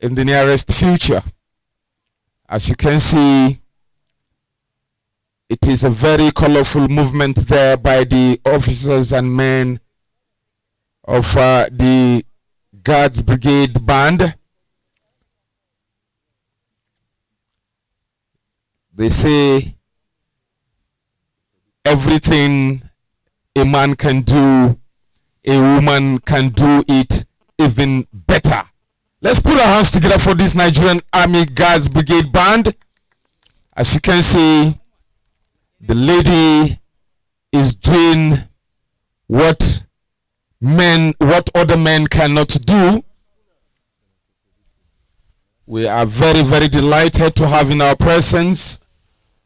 in the nearest future. As you can see, it is a very colorful movement there by the officers and men of the Guards Brigade Band. They say everything a man can do, a woman can do it even better. Let's put our hands together for this Nigerian Army Guards Brigade Band. As you can see, the lady is doing what other men cannot do. We are very, very delighted to have in our presence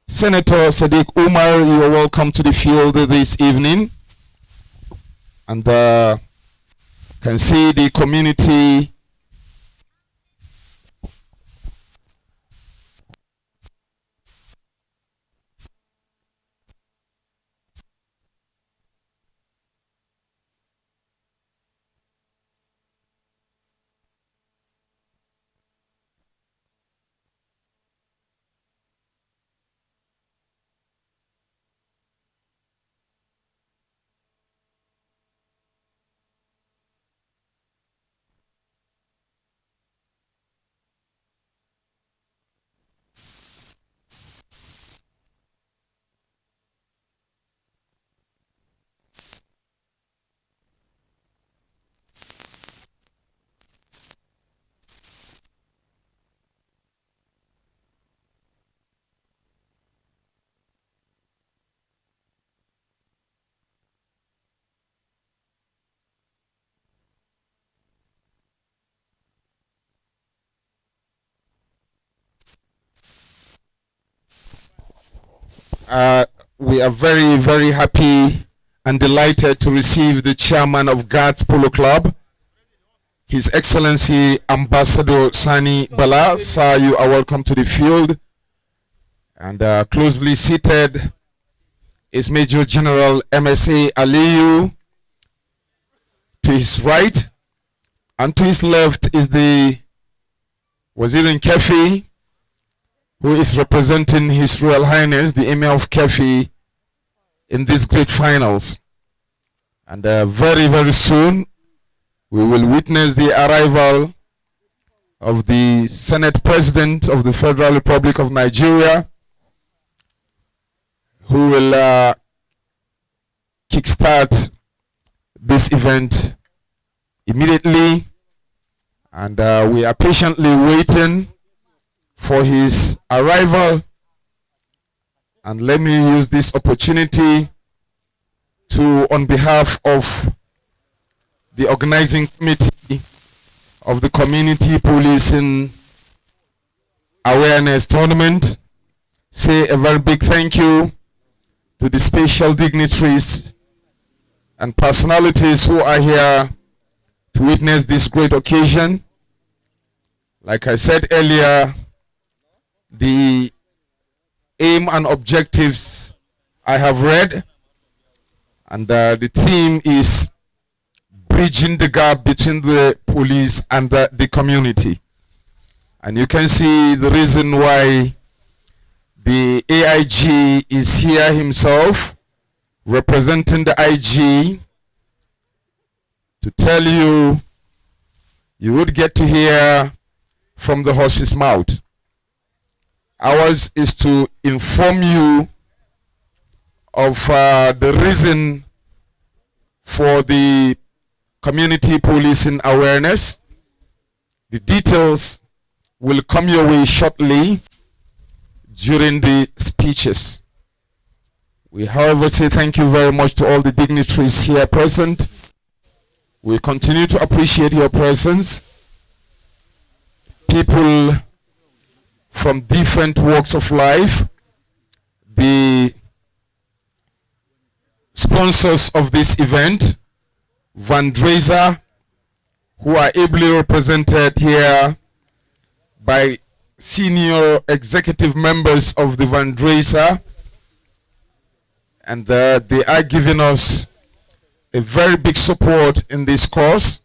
Senator Sadiq Umar. You are welcome to the field this evening. And can see the community we are very, very happy and delighted to receive the chairman of Guards Polo Club, His Excellency Ambassador Sani Bala. Sir, you are welcome to the field. And closely seated is Major General MSA Aliyu to his right, and to his left is the Wazir Kefi, who is representing His Royal Highness, the Emir of Kefi, in these great finals. And very, very soon, we will witness the arrival of the Senate President of the Federal Republic of Nigeria, who will kickstart this event immediately. And we are patiently waiting for his arrival. And let me use this opportunity to, on behalf of the organizing committee of the Community Policing Awareness Tournament, say a very big thank you to the special dignitaries and personalities who are here to witness this great occasion. Like I said earlier, the aim and objectives I have read, and the theme is bridging the gap between the police and the community. And you can see the reason why the AIG is here himself, representing the IG, to tell you, you would get to hear from the horse's mouth. Ours is to inform you of the reason for the community policing awareness. The details will come your way shortly. during the speeches. We, however, say thank you very much to all the dignitaries here present. We continue to appreciate your presence. People from different walks of life, the sponsors of this event, fundraiser, who are ably represented here by senior executive members of the fundraiser, and they are giving us a very big support in this cause.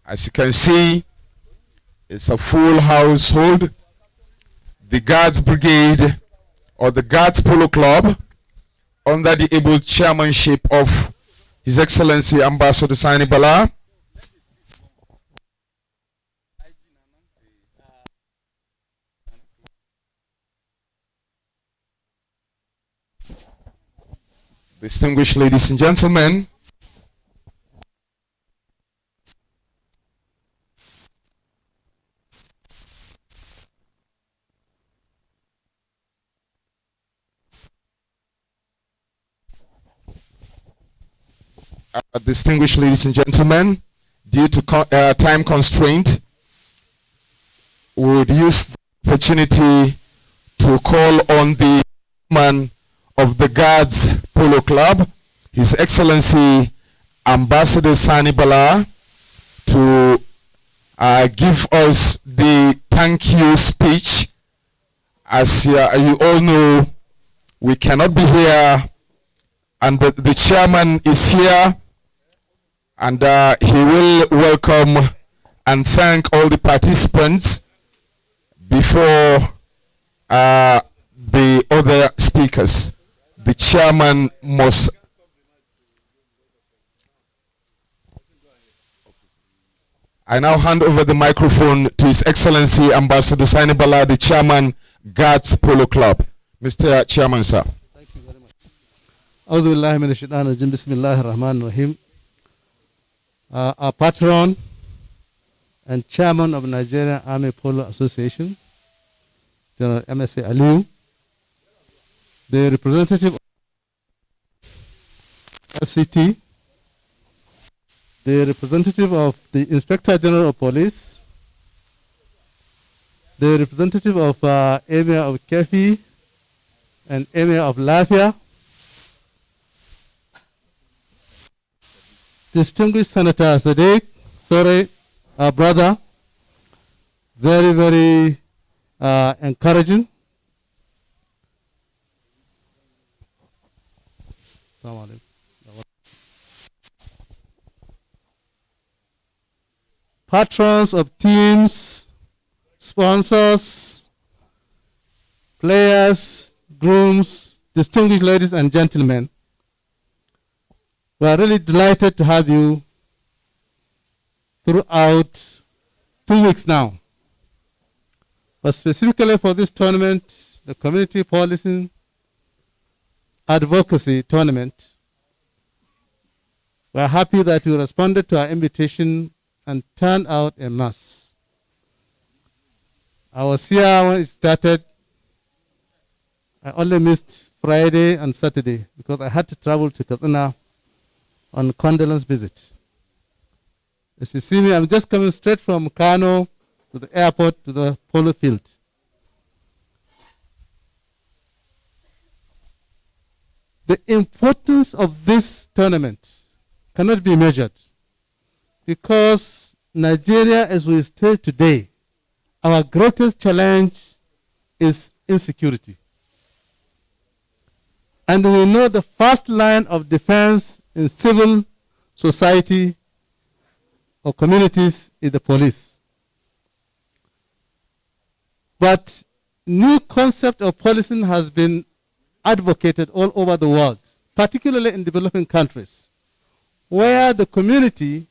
As you can see, it's a full household. The Guards Brigade or the Guards Polo Club, under the able chairmanship of His Excellency Ambassador Sani Bala, distinguished ladies and gentlemen, due to time constraint, we would use the opportunity to call on the man of the Guards Polo Club, His Excellency Ambassador Sani Bala, to give us the thank you speech. As you all know, we cannot be here, and the chairman is here, and he will welcome and thank all the participants before the other speakers. The chairman must. I now hand over the microphone to His Excellency Ambassador Sani Bala, the chairman, Guards Polo Club. Mr. Chairman, sir. Thank you very much. Auzu billahi minash shaitanir rajim. Bismillahir rahmanir rahim. Our patron and chairman of Nigerian Army Polo Association, General MSA Aliu, the representative of FCT, the representative of the Inspector General of Police, the representative of Emir of Kefi and Emir of Lafia, distinguished Senator Sadiq, sorry, our brother, very, very encouraging. Patrons of teams, sponsors, players, grooms, distinguished ladies and gentlemen, we are really delighted to have you throughout 2 weeks now. But specifically for this tournament, the Community Policing Advocacy Tournament, we are happy that you responded to our invitation and turned out en masse. I was here when it started. I only missed Friday and Saturday because I had to travel to Katsina on condolence visit. As you see me, I'm just coming straight from Kano to the airport to the polo field. The importance of this tournament cannot be measured because Nigeria, as we state today, our greatest challenge is insecurity. And we know the first line of defense in civil society or communities is the police. But new concept of policing has been advocated all over the world, particularly in developing countries, where the community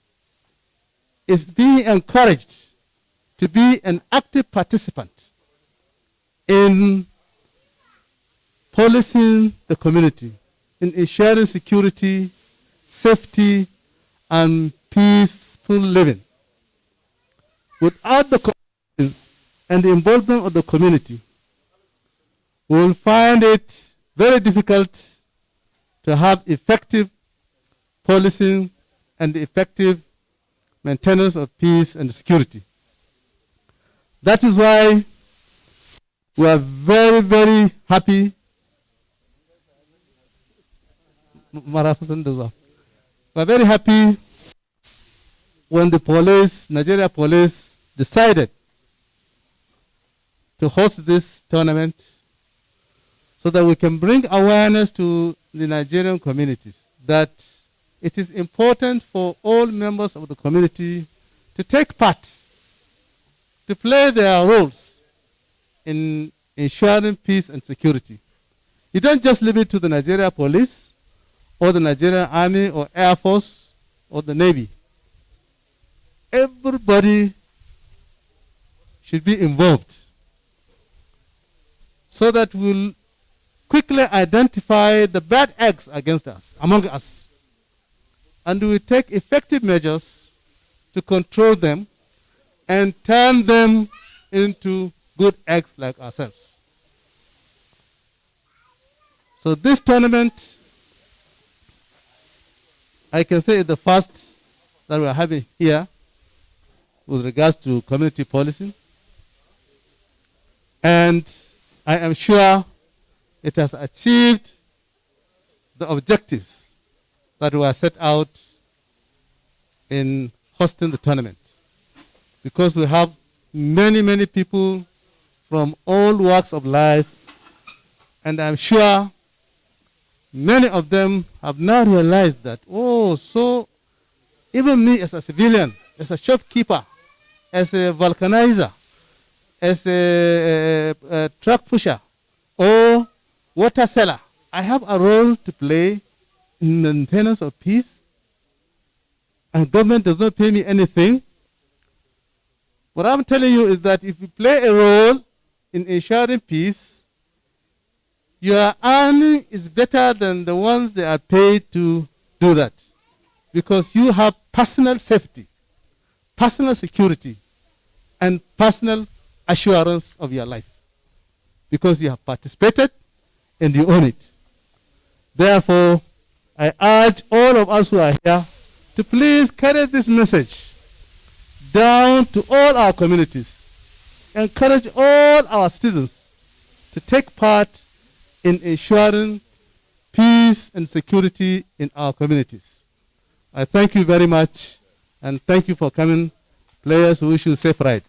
is being encouraged to be an active participant in policing the community, in ensuring security, safety, and peaceful living. Without the and the involvement of the community, we will find it very difficult to have effective policing and effective maintenance of peace and security. That is why we are very, very happy. We are very happy when the police, Nigeria police, decided to host this tournament so that we can bring awareness to the Nigerian communities that it is important for all members of the community to take part, to play their roles in ensuring peace and security. You don't just leave it to the Nigeria police or the Nigerian Army or Air Force or the Navy. Everybody should be involved so that we'll quickly identify the bad acts against us, among us, and we take effective measures to control them and turn them into good acts like ourselves. So this tournament, I can say, is the first that we are having here with regards to community policing. And I am sure it has achieved the objectives that were set out in hosting the tournament. Because we have many, many people from all walks of life, and I'm sure many of them have now realized that, oh, so even me as a civilian, as a shopkeeper, as a vulcanizer, as a truck pusher, or water seller, I have a role to play in maintenance of peace, and government does not pay me anything. What I'm telling you is that if you play a role in ensuring peace, your earning is better than the ones they are paid to do that, because you have personal safety, personal security, and personal assurance of your life, because you have participated and you own it. Therefore, I urge all of us who are here to please carry this message down to all our communities. Encourage all our citizens to take part in ensuring peace and security in our communities. I thank you very much, and thank you for coming. Players, we wish you safe ride.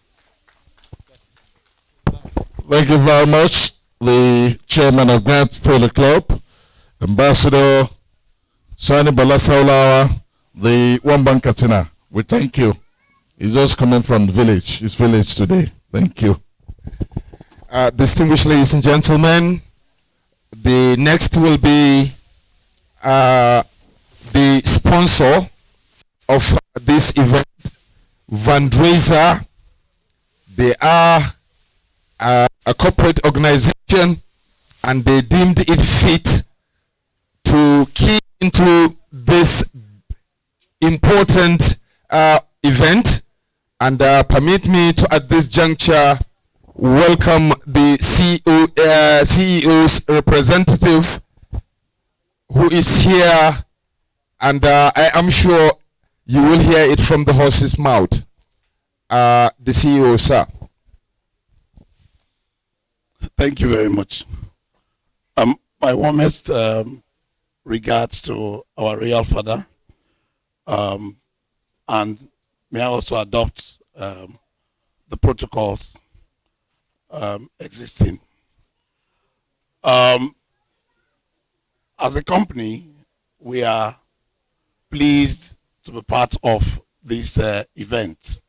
Thank you very much, the chairman of Grants Polo Club, Ambassador Sani Balasaulawa, the Wamban Katina. We thank you. He's just coming from the village, his village today. Thank you. Distinguished ladies and gentlemen, the next will be the sponsor of this event, Fundraiser. They are a corporate organization, and they deemed it fit to key into this important event, and permit me to, at this juncture, welcome the CEO's representative, who is here, and I am sure you will hear it from the horse's mouth. The CEO, sir. Thank you very much. My warmest regards to our royal father, and may I also adopt the protocols existing. As a company, we are pleased to be part of this event.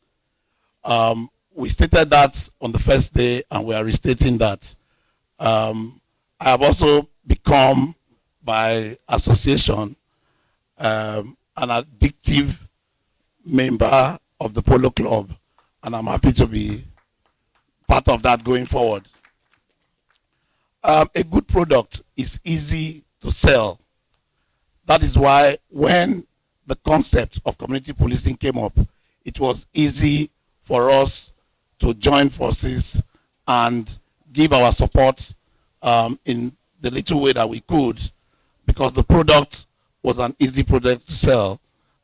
We stated that on the first day, and we are restating that. I have also become, by association, an addictive member of the Polo Club, and I'm happy to be part of that going forward. A good product is easy to sell. That is why when the concept of community policing came up, it was easy for us to join forces and give our support in the little way that we could, because the product was an easy product to sell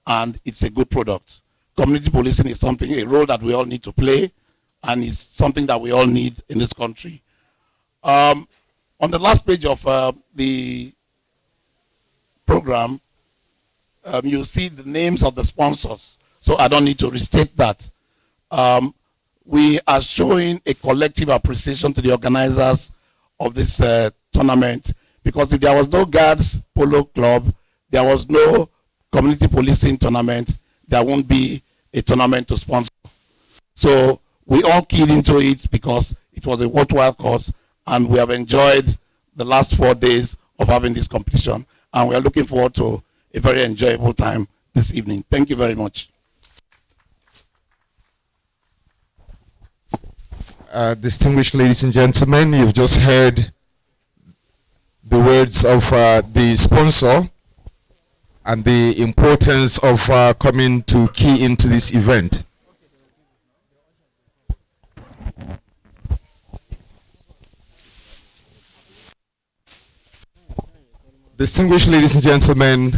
and it's a good product. Community policing is something, a role that we all need to play, and it's something that we all need in this country. On the last page of the program, you see the names of the sponsors, so I don't need to restate that. We are showing a collective appreciation to the organizers of this tournament, because if there was no Guards Polo Club, there was no community policing tournament, there won't be a tournament to sponsor. So we all keyed into it because it was a worthwhile cause, and we have enjoyed the last 4 days of having this competition, and we are looking forward to a very enjoyable time this evening. Thank you very much. Distinguished ladies and gentlemen, you've just heard the words of the sponsor and the importance of coming to key into this event. Distinguished ladies and gentlemen,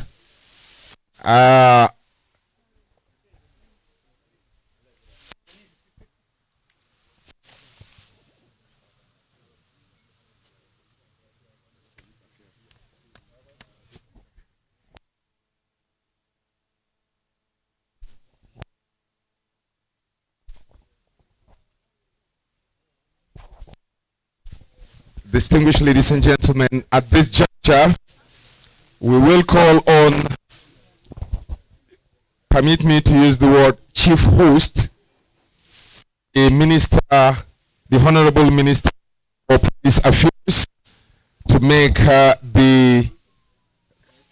distinguished ladies and gentlemen, at this juncture, we will call on, permit me to use the word, chief host, the minister, the Honorable Minister of Police Affairs, to make the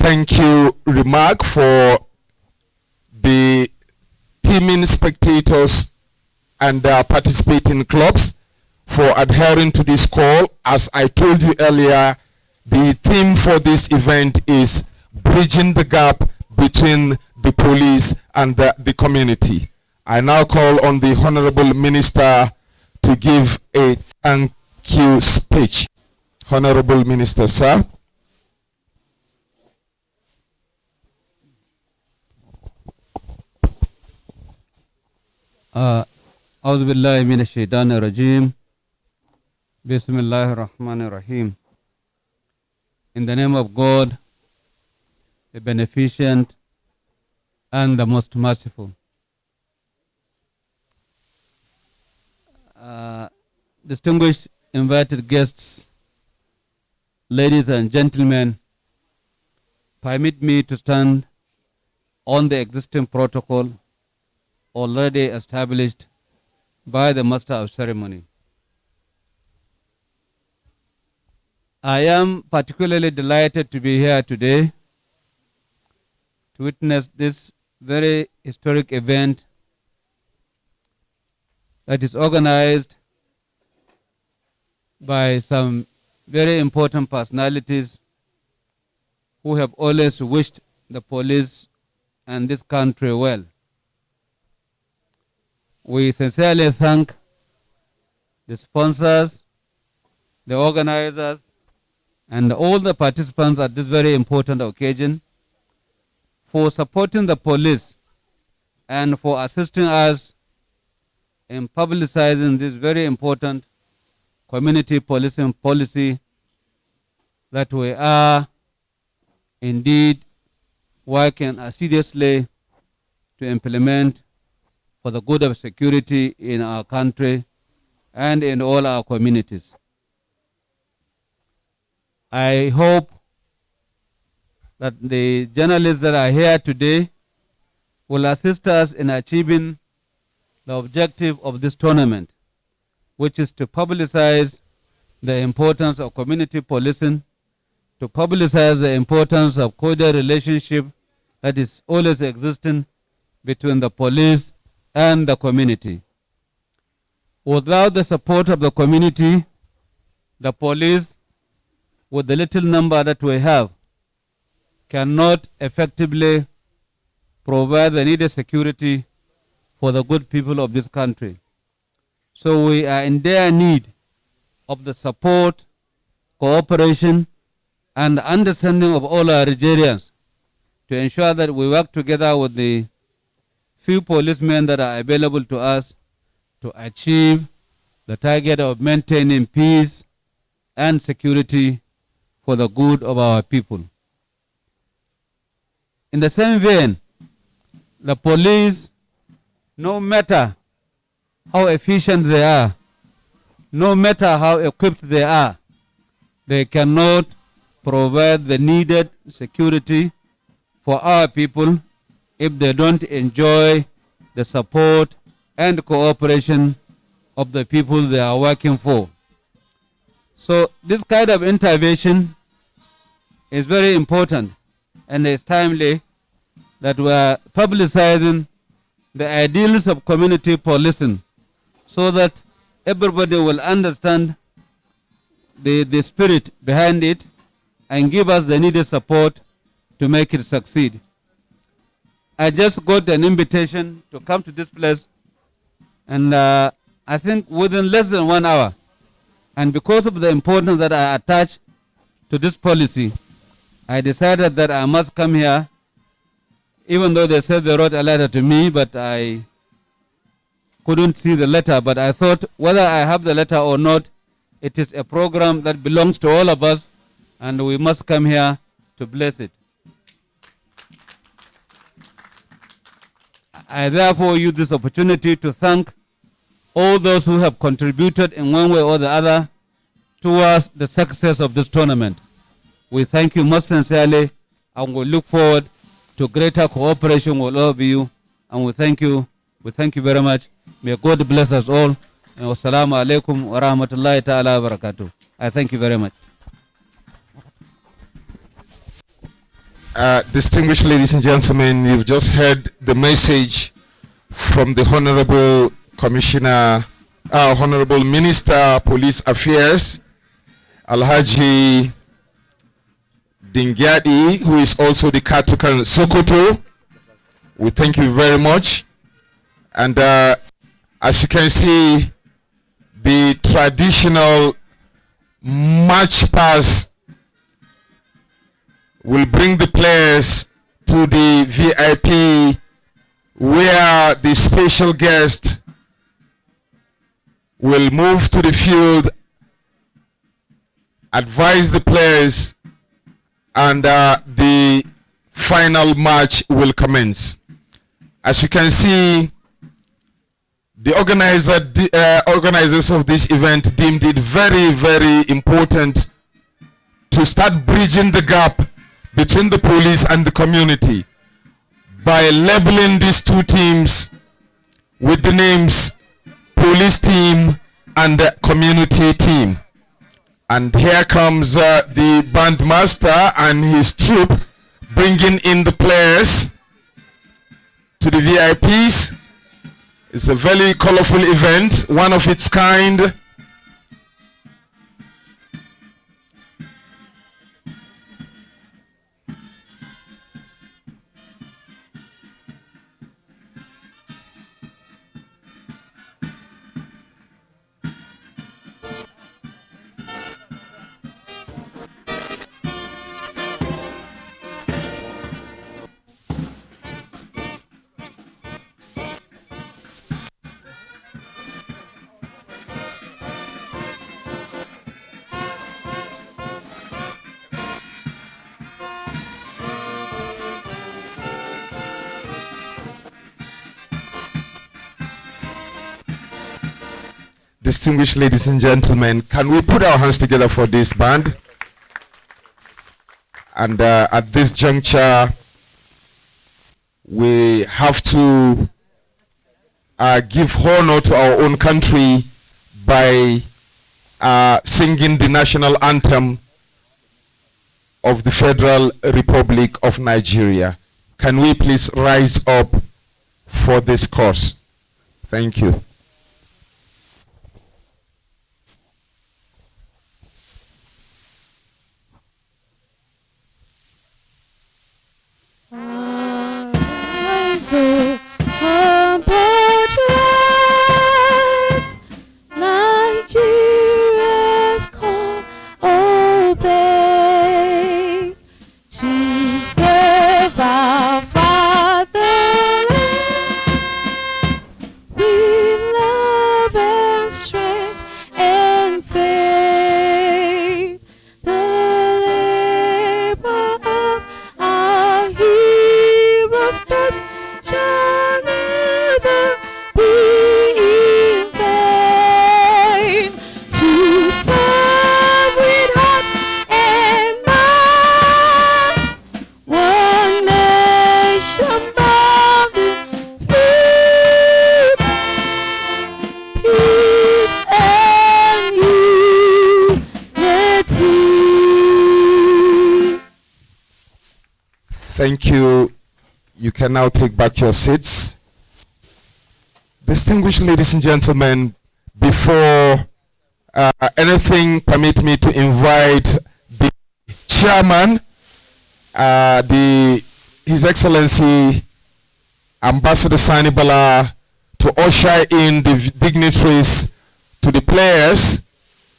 thank you remark for the teaming spectators and participating clubs for adhering to this call. As I told you earlier, the theme for this event is bridging the gap between the police and the community. I now call on the Honorable Minister to give a thank you speech. Honorable Minister, sir. أعوذ بالله من الشيطان الرجيم. بسم الله الرحمن الرحيم. In the name of God, the beneficent and the most merciful. Distinguished invited guests, ladies and gentlemen, permit me to stand on the existing protocol already established by the Master of Ceremony. I am particularly delighted to be here today to witness this very historic event that is organized by some very important personalities who have always wished the police and this country well. We sincerely thank the sponsors, the organizers, and all the participants at this very important occasion for supporting the police and for assisting us in publicizing this very important community policing policy that we are indeed working assiduously to implement for the good of security in our country and in all our communities. I hope that the journalists that are here today will assist us in achieving the objective of this tournament, which is to publicize the importance of community policing, to publicize the importance of cordial relationship that is always existing between the police and the community. Without the support of the community, the police, with the little number that we have, cannot effectively provide the needed security for the good people of this country. So we are in dire need of the support cooperation, and understanding of all our Nigerians to ensure that we work together with the few policemen that are available to us to achieve the target of maintaining peace and security for the good of our people. In the same vein, the police, no matter how efficient they are, no matter how equipped they are, they cannot provide the needed security for our people if they don't enjoy the support and cooperation of the people they are working for. So this kind of intervention is very important, and it's timely that we are publicizing the ideals of community policing so that everybody will understand the spirit behind it and give us the needed support to make it succeed. I just got an invitation to come to this place, and I think within less than 1 hour, and because of the importance that I attach to this policy, I decided that I must come here, even though they said they wrote a letter to me, but I couldn't see the letter. But I thought whether I have the letter or not, it is a program that belongs to all of us, and we must come here to bless it. I therefore use this opportunity to thank all those who have contributed in one way or the other towards the success of this tournament. We thank you most sincerely, and we look forward to greater cooperation with all of you, and we thank you very much. May God bless us all. And wassalamu alaikum wa rahmatullahi ta'ala wa barakatuh. I thank you very much. Distinguished ladies and gentlemen, you've just heard the message from the Honorable Commissioner, Honorable Minister, Police Affairs, Alhaji Dingyadi, who is also the Katukan Sokoto. We thank you very much. And as you can see, the traditional march pass will bring the players to the VIP, where the special guest will move to the field, advise the players, and the final match will commence. As you can see, the organizers of this event deemed it very, very important to start bridging the gap between the police and the community by labeling these two teams with the names police team and the community team. And here comes the bandmaster and his troop bringing in the players to the VIPs. It's a very colorful event, one of its kind. Distinguished ladies and gentlemen, can we put our hands together for this band? And at this juncture, we have to give honor to our own country by singing the national anthem of the Federal Republic of Nigeria. Can we please rise up for this cause? Thank you. Nigeria's call. Thank you. You can now take back your seats. Distinguished ladies and gentlemen, before anything, permit me to invite the chairman, His Excellency Ambassador Sani Bala, to usher in the dignitaries to the players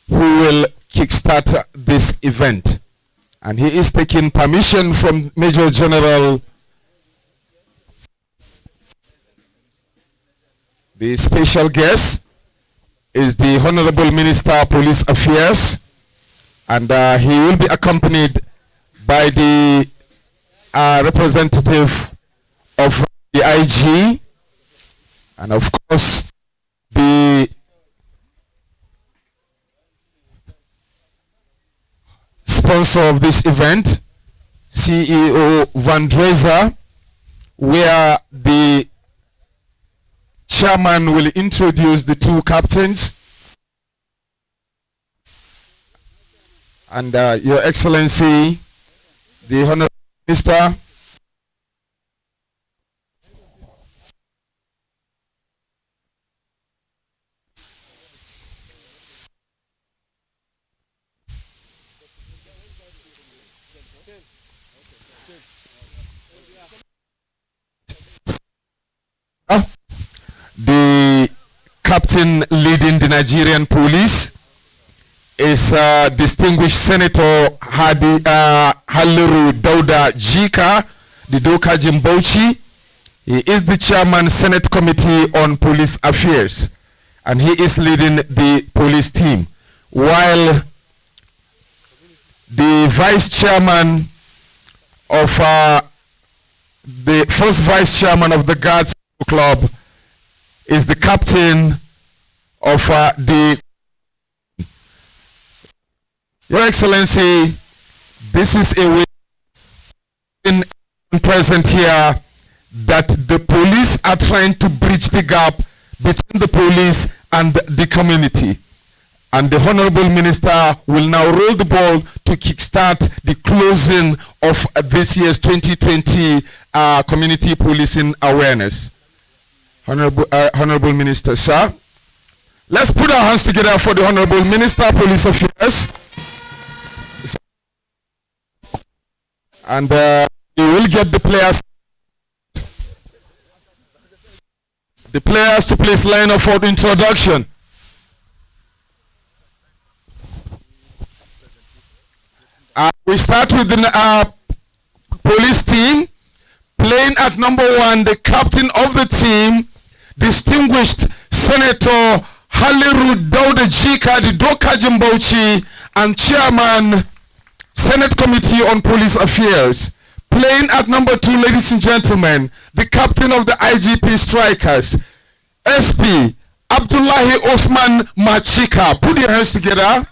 who will kickstart this event. And he is taking permission from Major General. The special guest is the Honorable Minister of Police Affairs, and he will be accompanied by the representative of the IG, and of course the sponsor of this event, CEO Van Drezer, where the chairman will introduce the two captains. And Your Excellency, the Honorable Minister, the captain leading the Nigerian police is distinguished Senator Haliru Dauda Jika, the Doka Jimbauchi. He is the chairman Senate Committee on Police Affairs, and he is leading the police team, while the vice chairman of the first vice chairman of the Guards Club is the captain of the. Your Excellency, this is a way present here that the police are trying to bridge the gap between the police and the community. And the Honorable Minister will now roll the ball to kickstart the closing of this year's 2020 Community Policing Awareness. Honorable Minister, sir. Let's put our hands together for the Honorable Minister of Police Affairs. And we will get the players to please line up for the introduction. We start with the police team. Playing at number 1, the captain of the team, distinguished Senator Haliru Dauda Jika, the Doka Jimbauchi, and Chairman, Senate Committee on Police Affairs. Playing at number 2, ladies and gentlemen, the captain of the IGP Strikers, SP Abdullahi Osman Machika. Put your hands together.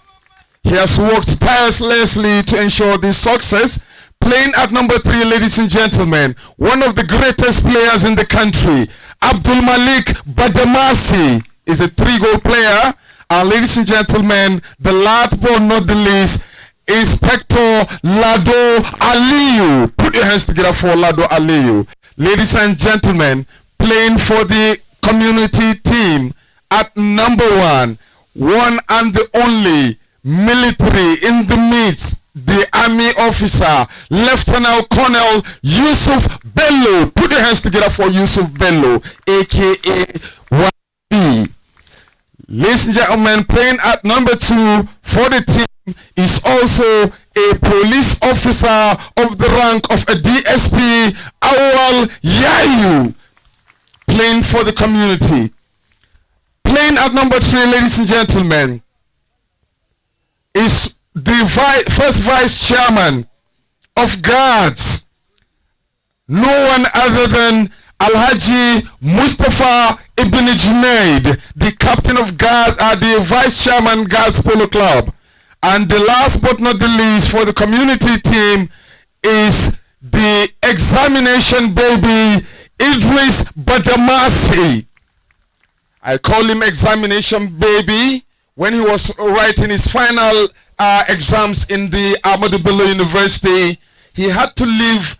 He has worked tirelessly to ensure this success. Playing at number 3, ladies and gentlemen, one of the greatest players in the country, Abdul Malik Badamasi, is a 3-goal player. And ladies and gentlemen, the last but not the least, Inspector Lado Aliyu. Put your hands together for Lado Aliyu. Ladies and gentlemen, playing for the community team at number 1, one and the only military in the midst, the army officer, Lieutenant Colonel Yusuf Bello. Put your hands together for Yusuf Bello, aka YB. Ladies and gentlemen, playing at number 2 for the team is also a police officer of the rank of a DSP, Awal Yayu, playing for the community. Playing at number 3, ladies and gentlemen, is the first vice chairman of Guards, no one other than Alhaji Mustafa Ibn Junaid, the captain of Guards, the vice chairman Guards Polo Club. And the last but not the least for the community team is the examination baby, Idris Badamasi. I call him examination baby. When he was writing his final exams in the Ahmadu Bello University, he had to leave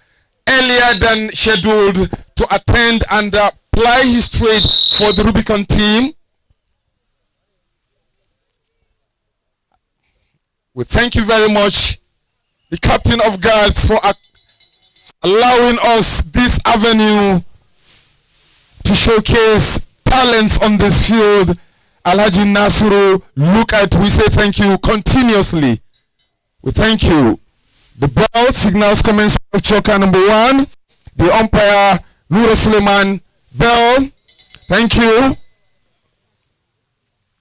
earlier than scheduled to attend and ply his trade for the Rubicon team. We thank you very much, the Captain of Guards, for allowing us this avenue to showcase talents on this field. Alhaji Nasiru, look at, we say thank you continuously. We thank you. The ball signals commencement of choker number 1. The umpire, Nura Suleiman, bell. Thank you.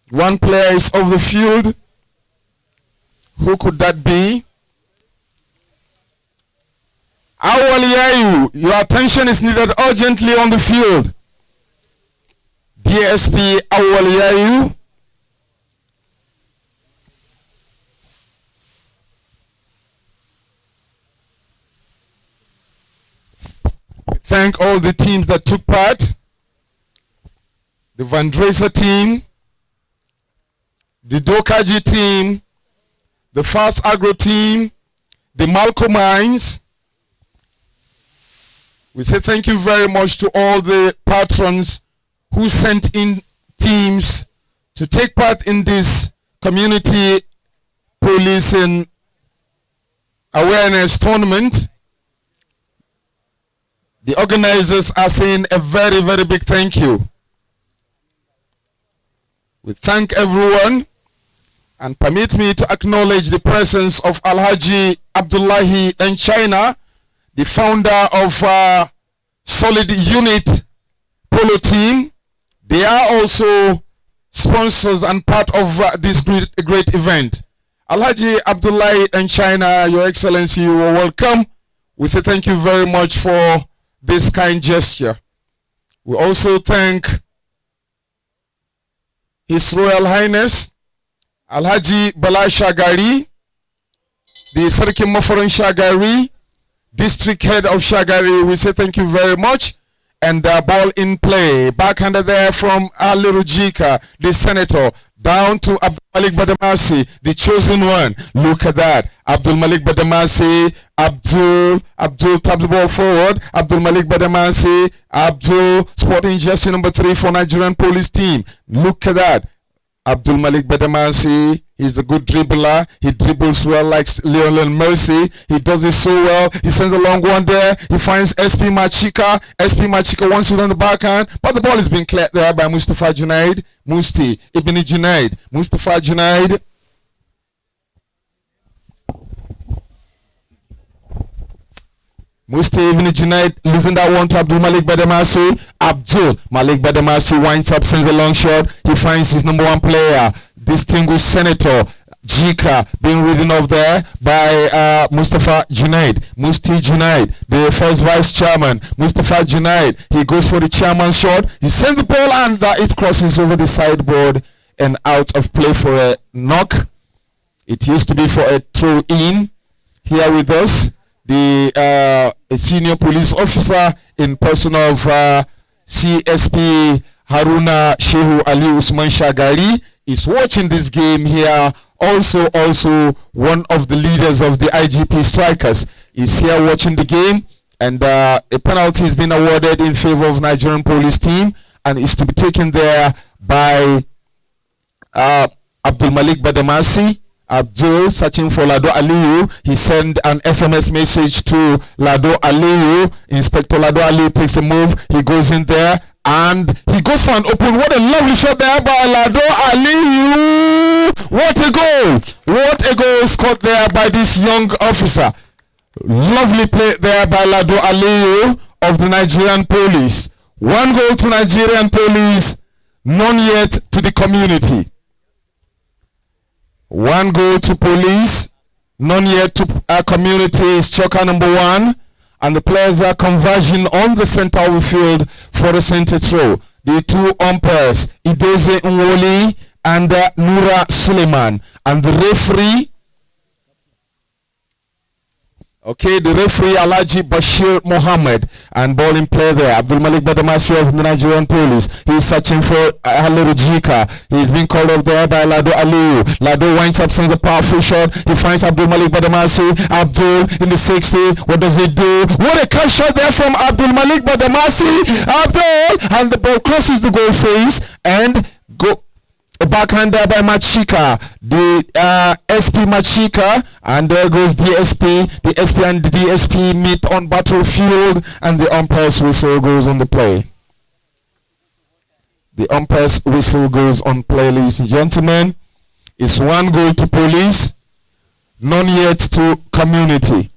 One player is off the field. Who could that be? Awaliyayu, your attention is needed urgently on the field. DSP Awaliyayu. We thank all the teams that took part. The Van Dresser team, the Dokaji team, the Fast Agro team, the Malco Mines. We say thank you very much to all the patrons who sent in teams to take part in this community policing awareness tournament. The organizers are saying a very, very big thank you. We thank everyone, and permit me to acknowledge the presence of Alhaji Abdullahi and China, the founder of Solid Unit Polo team. They are also sponsors and part of this great event. Alhaji Abdullahi and China, Your Excellency, you are welcome. We say thank you very much for this kind gesture. We also thank His Royal Highness Alhaji Bala Shagari, the Sarki Mafaran Shagari, District Head of Shagari. We say thank you very much. And ball in play. Backhander there from Ali Rujika, the Senator, down to Abdul Malik Badamasi, the chosen one. Look at that. Abdul Malik Badamasi, Abdul taps the ball forward. Abdul Malik Badamasi, Abdul, sporting jersey number 3 for Nigerian police team. Look at that. Abdul Malik Badamasi, he's a good dribbler. He dribbles well like Lionel Messi. He does it so well. He sends a long one there. He finds SP Machika. SP Machika wants it on the backhand, but the ball is being cleared there by Mustafa Junaid. Musti Ibn Junaid. Mustafa Junaid. Musti Ibn Junaid losing that one to Abdul Malik Badamasi. Abdul Malik Badamasi winds up, sends a long shot. He finds his number 1 player, distinguished Senator Jika, being ridden off there by Mustafa Junaid. Musti Junaid, the first vice chairman. Mustafa Junaid, he goes for the chairman's shot. He sends the ball and it crosses over the sideboard and out of play for a knock. It used to be for a throw in. Here with us, the a senior police officer in person of CSP Haruna Shehu Ali Usman Shagari is watching this game here. Also one of the leaders of the IGP strikers is here watching the game, and a penalty has been awarded in favor of Nigerian police team and is to be taken there by Abdul Malik Badamasi. Abdul searching for Lado Aliyu. He sent an SMS message to Lado Aliyu. Inspector Lado Aliyu takes a move. He goes in there and he goes for an open. What a lovely shot there by Lado Aliyu. What a goal. What a goal scored there by this young officer. Lovely play there by Lado Aliyu of the Nigerian police. 1 goal to Nigerian police, none yet to the community. 1 goal to police, none yet to our community is choker number 1, and the players are converging on the center of the field for the center throw. The 2 umpires, Idoze Nwoli and Nura Suleiman, and the referee. Okay, the referee Alaji Bashir Mohammed, and ball in play there. Abdul Malik Badamasi of the Nigerian Police. He's searching for Haliru Jika. He's being called off there by Lado Aliyu. Lado winds up, sends a powerful shot. He finds Abdul Malik Badamasi. Abdul in the 60. What does he do? What a cut shot there from Abdul Malik Badamasi. Abdul, and the ball crosses the goal face and go. A backhander by Machika, the SP Machika, and there goes DSP. The SP and the DSP meet on battlefield, and the umpire's whistle goes on the play. The umpire's whistle goes on play, ladies and gentlemen. It's 1 goal to police, none yet to community.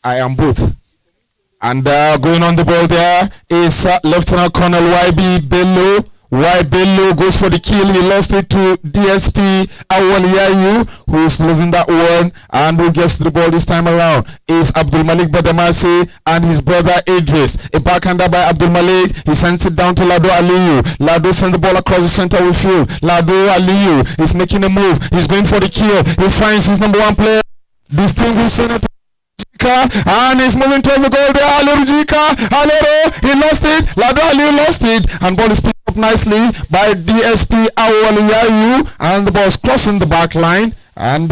I am both. And going on the ball there is Lieutenant Colonel YB Bello. Y Bello goes for the kill. He lost it to DSP Awaliyayu, who is losing that one. And who gets the ball this time around is Abdul Malik Badamasi and his brother Idris. A backhander by Abdul Malik. He sends it down to Lado Aliyu. Lado sends the ball across the center of the field. Lado Aliyu is making a move. He's going for the kill. He finds his number 1 player, distinguished Senator, and he's moving towards the goal there. Haliru Jika, Haliru, he lost it. Lado Aliyu lost it, and ball is picked up nicely by DSP Awaliyayu, and the ball is crossing the back line, and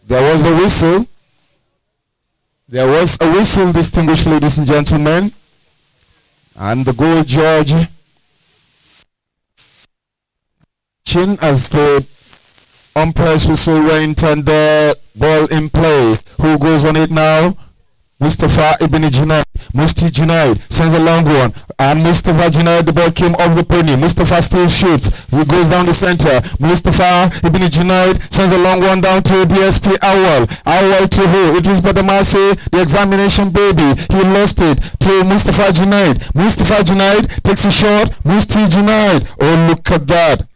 there was a whistle. There was a whistle, distinguished ladies and gentlemen, and the goal judge chin as the umpire's whistle went, and the ball in play. Who goes on it now? Mustafa Ibn Junaid. Musti Junaid sends a long one, and Mustafa Junaid, the ball came off the pony. Mustafa still shoots. He goes down the center. Mustafa Ibn Junaid sends a long one down to DSP Awal. Awal to who? It is Badamasi, the examination baby. He lost it to Mustafa Junaid. Mustafa Junaid takes a shot. Musti Junaid. Oh, look at that.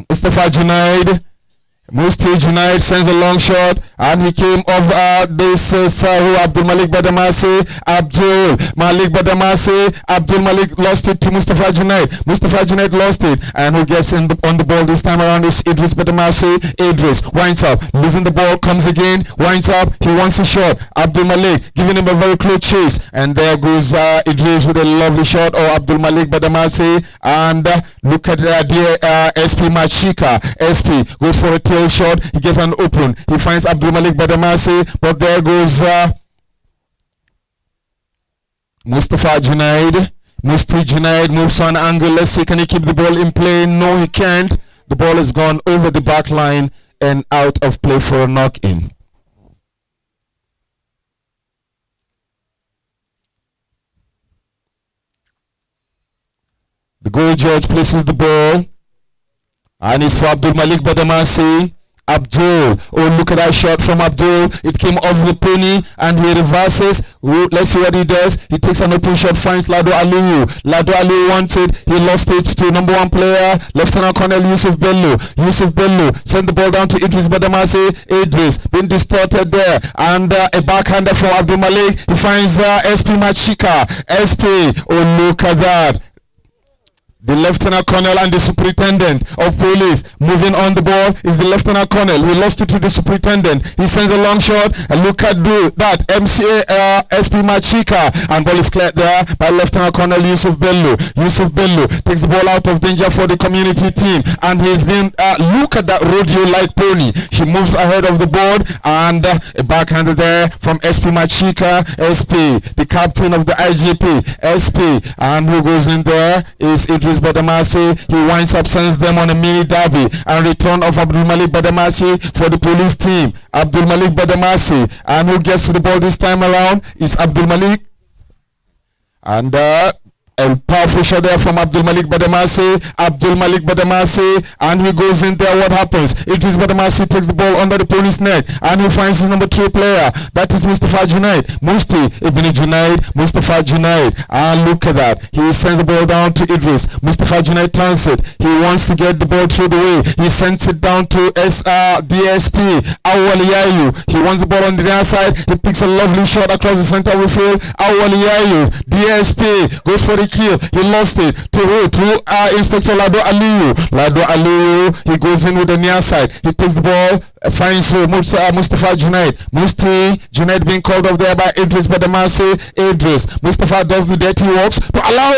Mustafa Junaid. Musti Junaid sends a long shot, and he came off this Sahu Abdul Malik Badamasi. Abdul Malik Badamasi. Abdul Malik lost it to Mustafa Junaid. Mustafa Junaid lost it, and who gets on the ball this time around is Idris Badamasi. Idris winds up, losing the ball, comes again, winds up, he wants a shot. Abdul Malik giving him a very close chase, and there goes Idris with a lovely shot. Oh, Abdul Malik Badamasi, and look at dear SP Machika. SP goes for a tail shot. He gets an open. He finds Abdul Malik Badamasi, but there goes Mustafa Junaid. Musti Junaid moves on angle. Let's see, can he keep the ball in play? No, he can't. The ball has gone over the back line and out of play for a knock-in. The goal judge places the ball, and it's for Abdul Malik Badamasi. Abdul, oh, look at that shot from Abdul. It came off the pony, and he reverses. Let's see what he does. He takes an open shot, finds Lado Aliyu. Lado Aliyu wants it. He lost it to number 1 player, Lieutenant Colonel Yusuf Bello. Yusuf Bello sent the ball down to Idris Badamasi. Idris been distorted there, and a backhander from Abdul Malik. He finds SP Machika. SP, oh, look at that. The Lieutenant Colonel and the Superintendent of Police. Moving on the ball is the Lieutenant Colonel. He lost it to the Superintendent. He sends a long shot, and look at that. MCA SP Machika, and ball is cleared there by Lieutenant Colonel Yusuf Bello. Yusuf Bello takes the ball out of danger for the community team, and he's been look at that rodeo-like pony. She moves ahead of the board, and a backhander there from SP Machika. SP, the captain of the IGP. SP, and who goes in there is Idris Badamasi. He winds up, sends them on a mini derby, and return of Abdul Malik Badamasi for the police team. Abdul Malik Badamasi, and who gets to the ball this time around is Abdul Malik, and a powerful shot there from Abdul Malik Badamasi. Abdul Malik Badamasi, and he goes in there. What happens? Idris Badamasi takes the ball under the police net, and he finds his number 3 player. That is Mustafa Junaid. Musti Ibn Junaid. Mustafa Junaid, and look at that. He sends the ball down to Idris. Mustafa Junaid turns it. He wants to get the ball through the way. He sends it down to DSP Awaliyayu. He wants the ball on the other side. He picks a lovely shot across the center of the field. Awaliyayu. DSP goes for the brutally killed. He lost it to who? To Inspector Lado Aliyu. Lado Aliyu, he goes in with the near side. He takes the ball, finds Mustafa Junaid. Junaid being called off there by Idris Badamasi. Idris. Mustafa does the dirty works to allow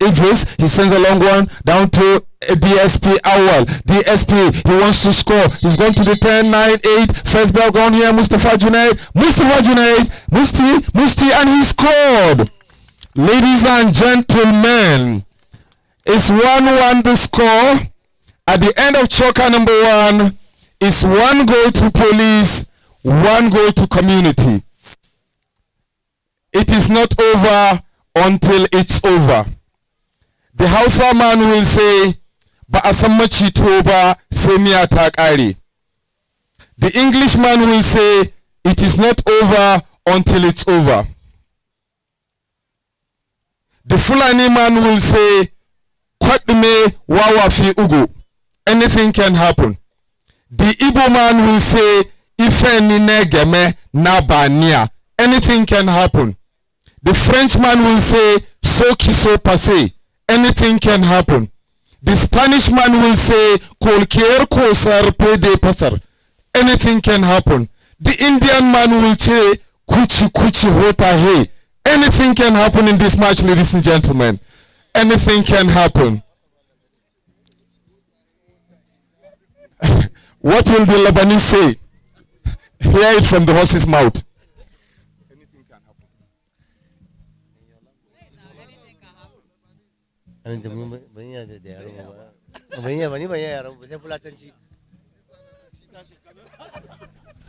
Idris. He sends a long one down to DSP Awal. DSP, he wants to score. He's going to the 10-9-8. First ball gone here. Mustafa Junaid, Musti, and he scored. Ladies and gentlemen, it's 1-1 the score. At the end of choker number 1, it's 1 goal to police, 1 goal to community. It is not over until it's over. The Hausa man will say, ba a san macito ba sai miya ta ƙare. The Englishman will say, it is not over until it's over. The Fulani man will say, kwaɗume wawa fi ugu. Anything can happen. The Igbo man will say, ife ni negeme na bania. Anything can happen. The Frenchman will say, so kiso passe. Anything can happen. The Spanish man will say, Kolkier kosar pede pasar. Anything can happen. The Indian man will say, Kuchi kuchi hota he. Anything can happen in this match, ladies and gentlemen. Anything can happen. What will the Lebanese say? Hear it from the horse's mouth. Anything can happen.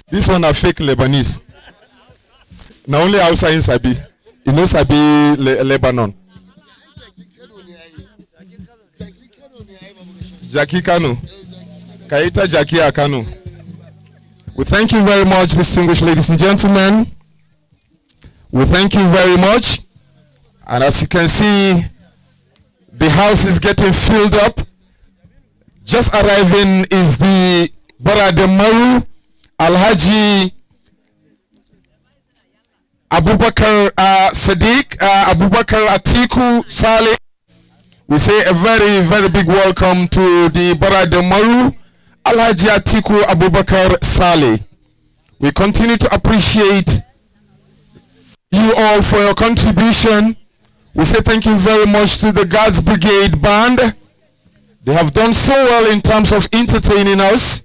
This one are fake Lebanese. Now only outside Sabi. You know Sabi Lebanon. Jackie Kanu. Kaita Jackie Akanu. We thank you very much, distinguished ladies and gentlemen. We thank you very much. And as you can see, the house is getting filled up. Just arriving is the Barademaru Alhaji Abubakar Sadiq, Abubakar Atiku Saleh. We say a very, very big welcome to the Barademaru Alhaji Atiku Abubakar Saleh. We continue to appreciate you all for your contribution. We say thank you very much to the Guards Brigade Band. They have done so well in terms of entertaining us.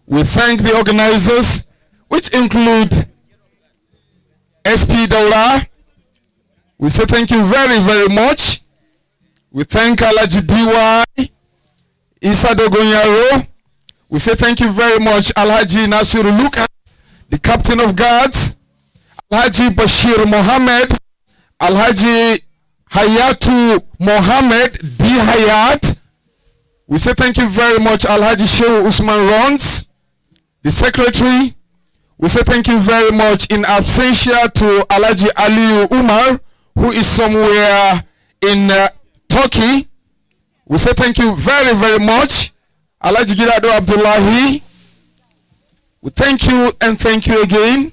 We thank the organizers, which include SP Daula. We say thank you very, very much. We thank Alhaji DY, Isa Dogonyaro. We say thank you very much, Alhaji Nasiru Luka, the Captain of Guards, Alhaji Bashir Mohammed, Alhaji Hayatu Mohammed D. Hayat. We say thank you very much, Alhaji Shehu Usman Rons, the Secretary. We say thank you very much in absentia to Alhaji Aliyu Umar, who is somewhere in Turkey. We say thank you very, very much, Alhaji Gidado Abdullahi. We thank you and thank you again.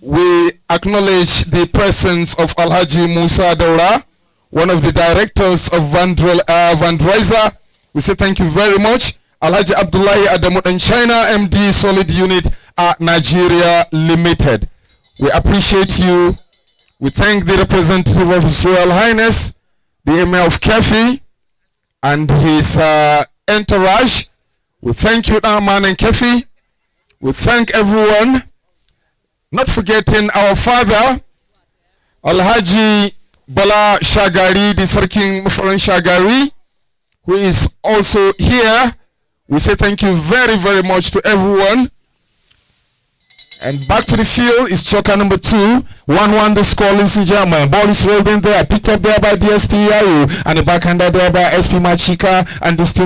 We acknowledge the presence of Alhaji Musa Daura, one of the directors of Vandreza. We say thank you very much. Alhaji Abdullahi Adamu and China, MD Solid Unit Nigeria Limited. We appreciate you. We thank the representative of His Royal Highness, the Emir of Kefi, and his entourage. We thank you, Aman and Kefi. We thank everyone. Not forgetting our father, Alhaji Bala Shagari, the Sarking Mufaran Shagari, who is also here. We say thank you very, very much to everyone. And back to the field is choker number 2. 1-1 the score, ladies and gentlemen. Ball is rolled in there, picked up there by DSP Yayu, and the backhander there by SP Machika, and distinguished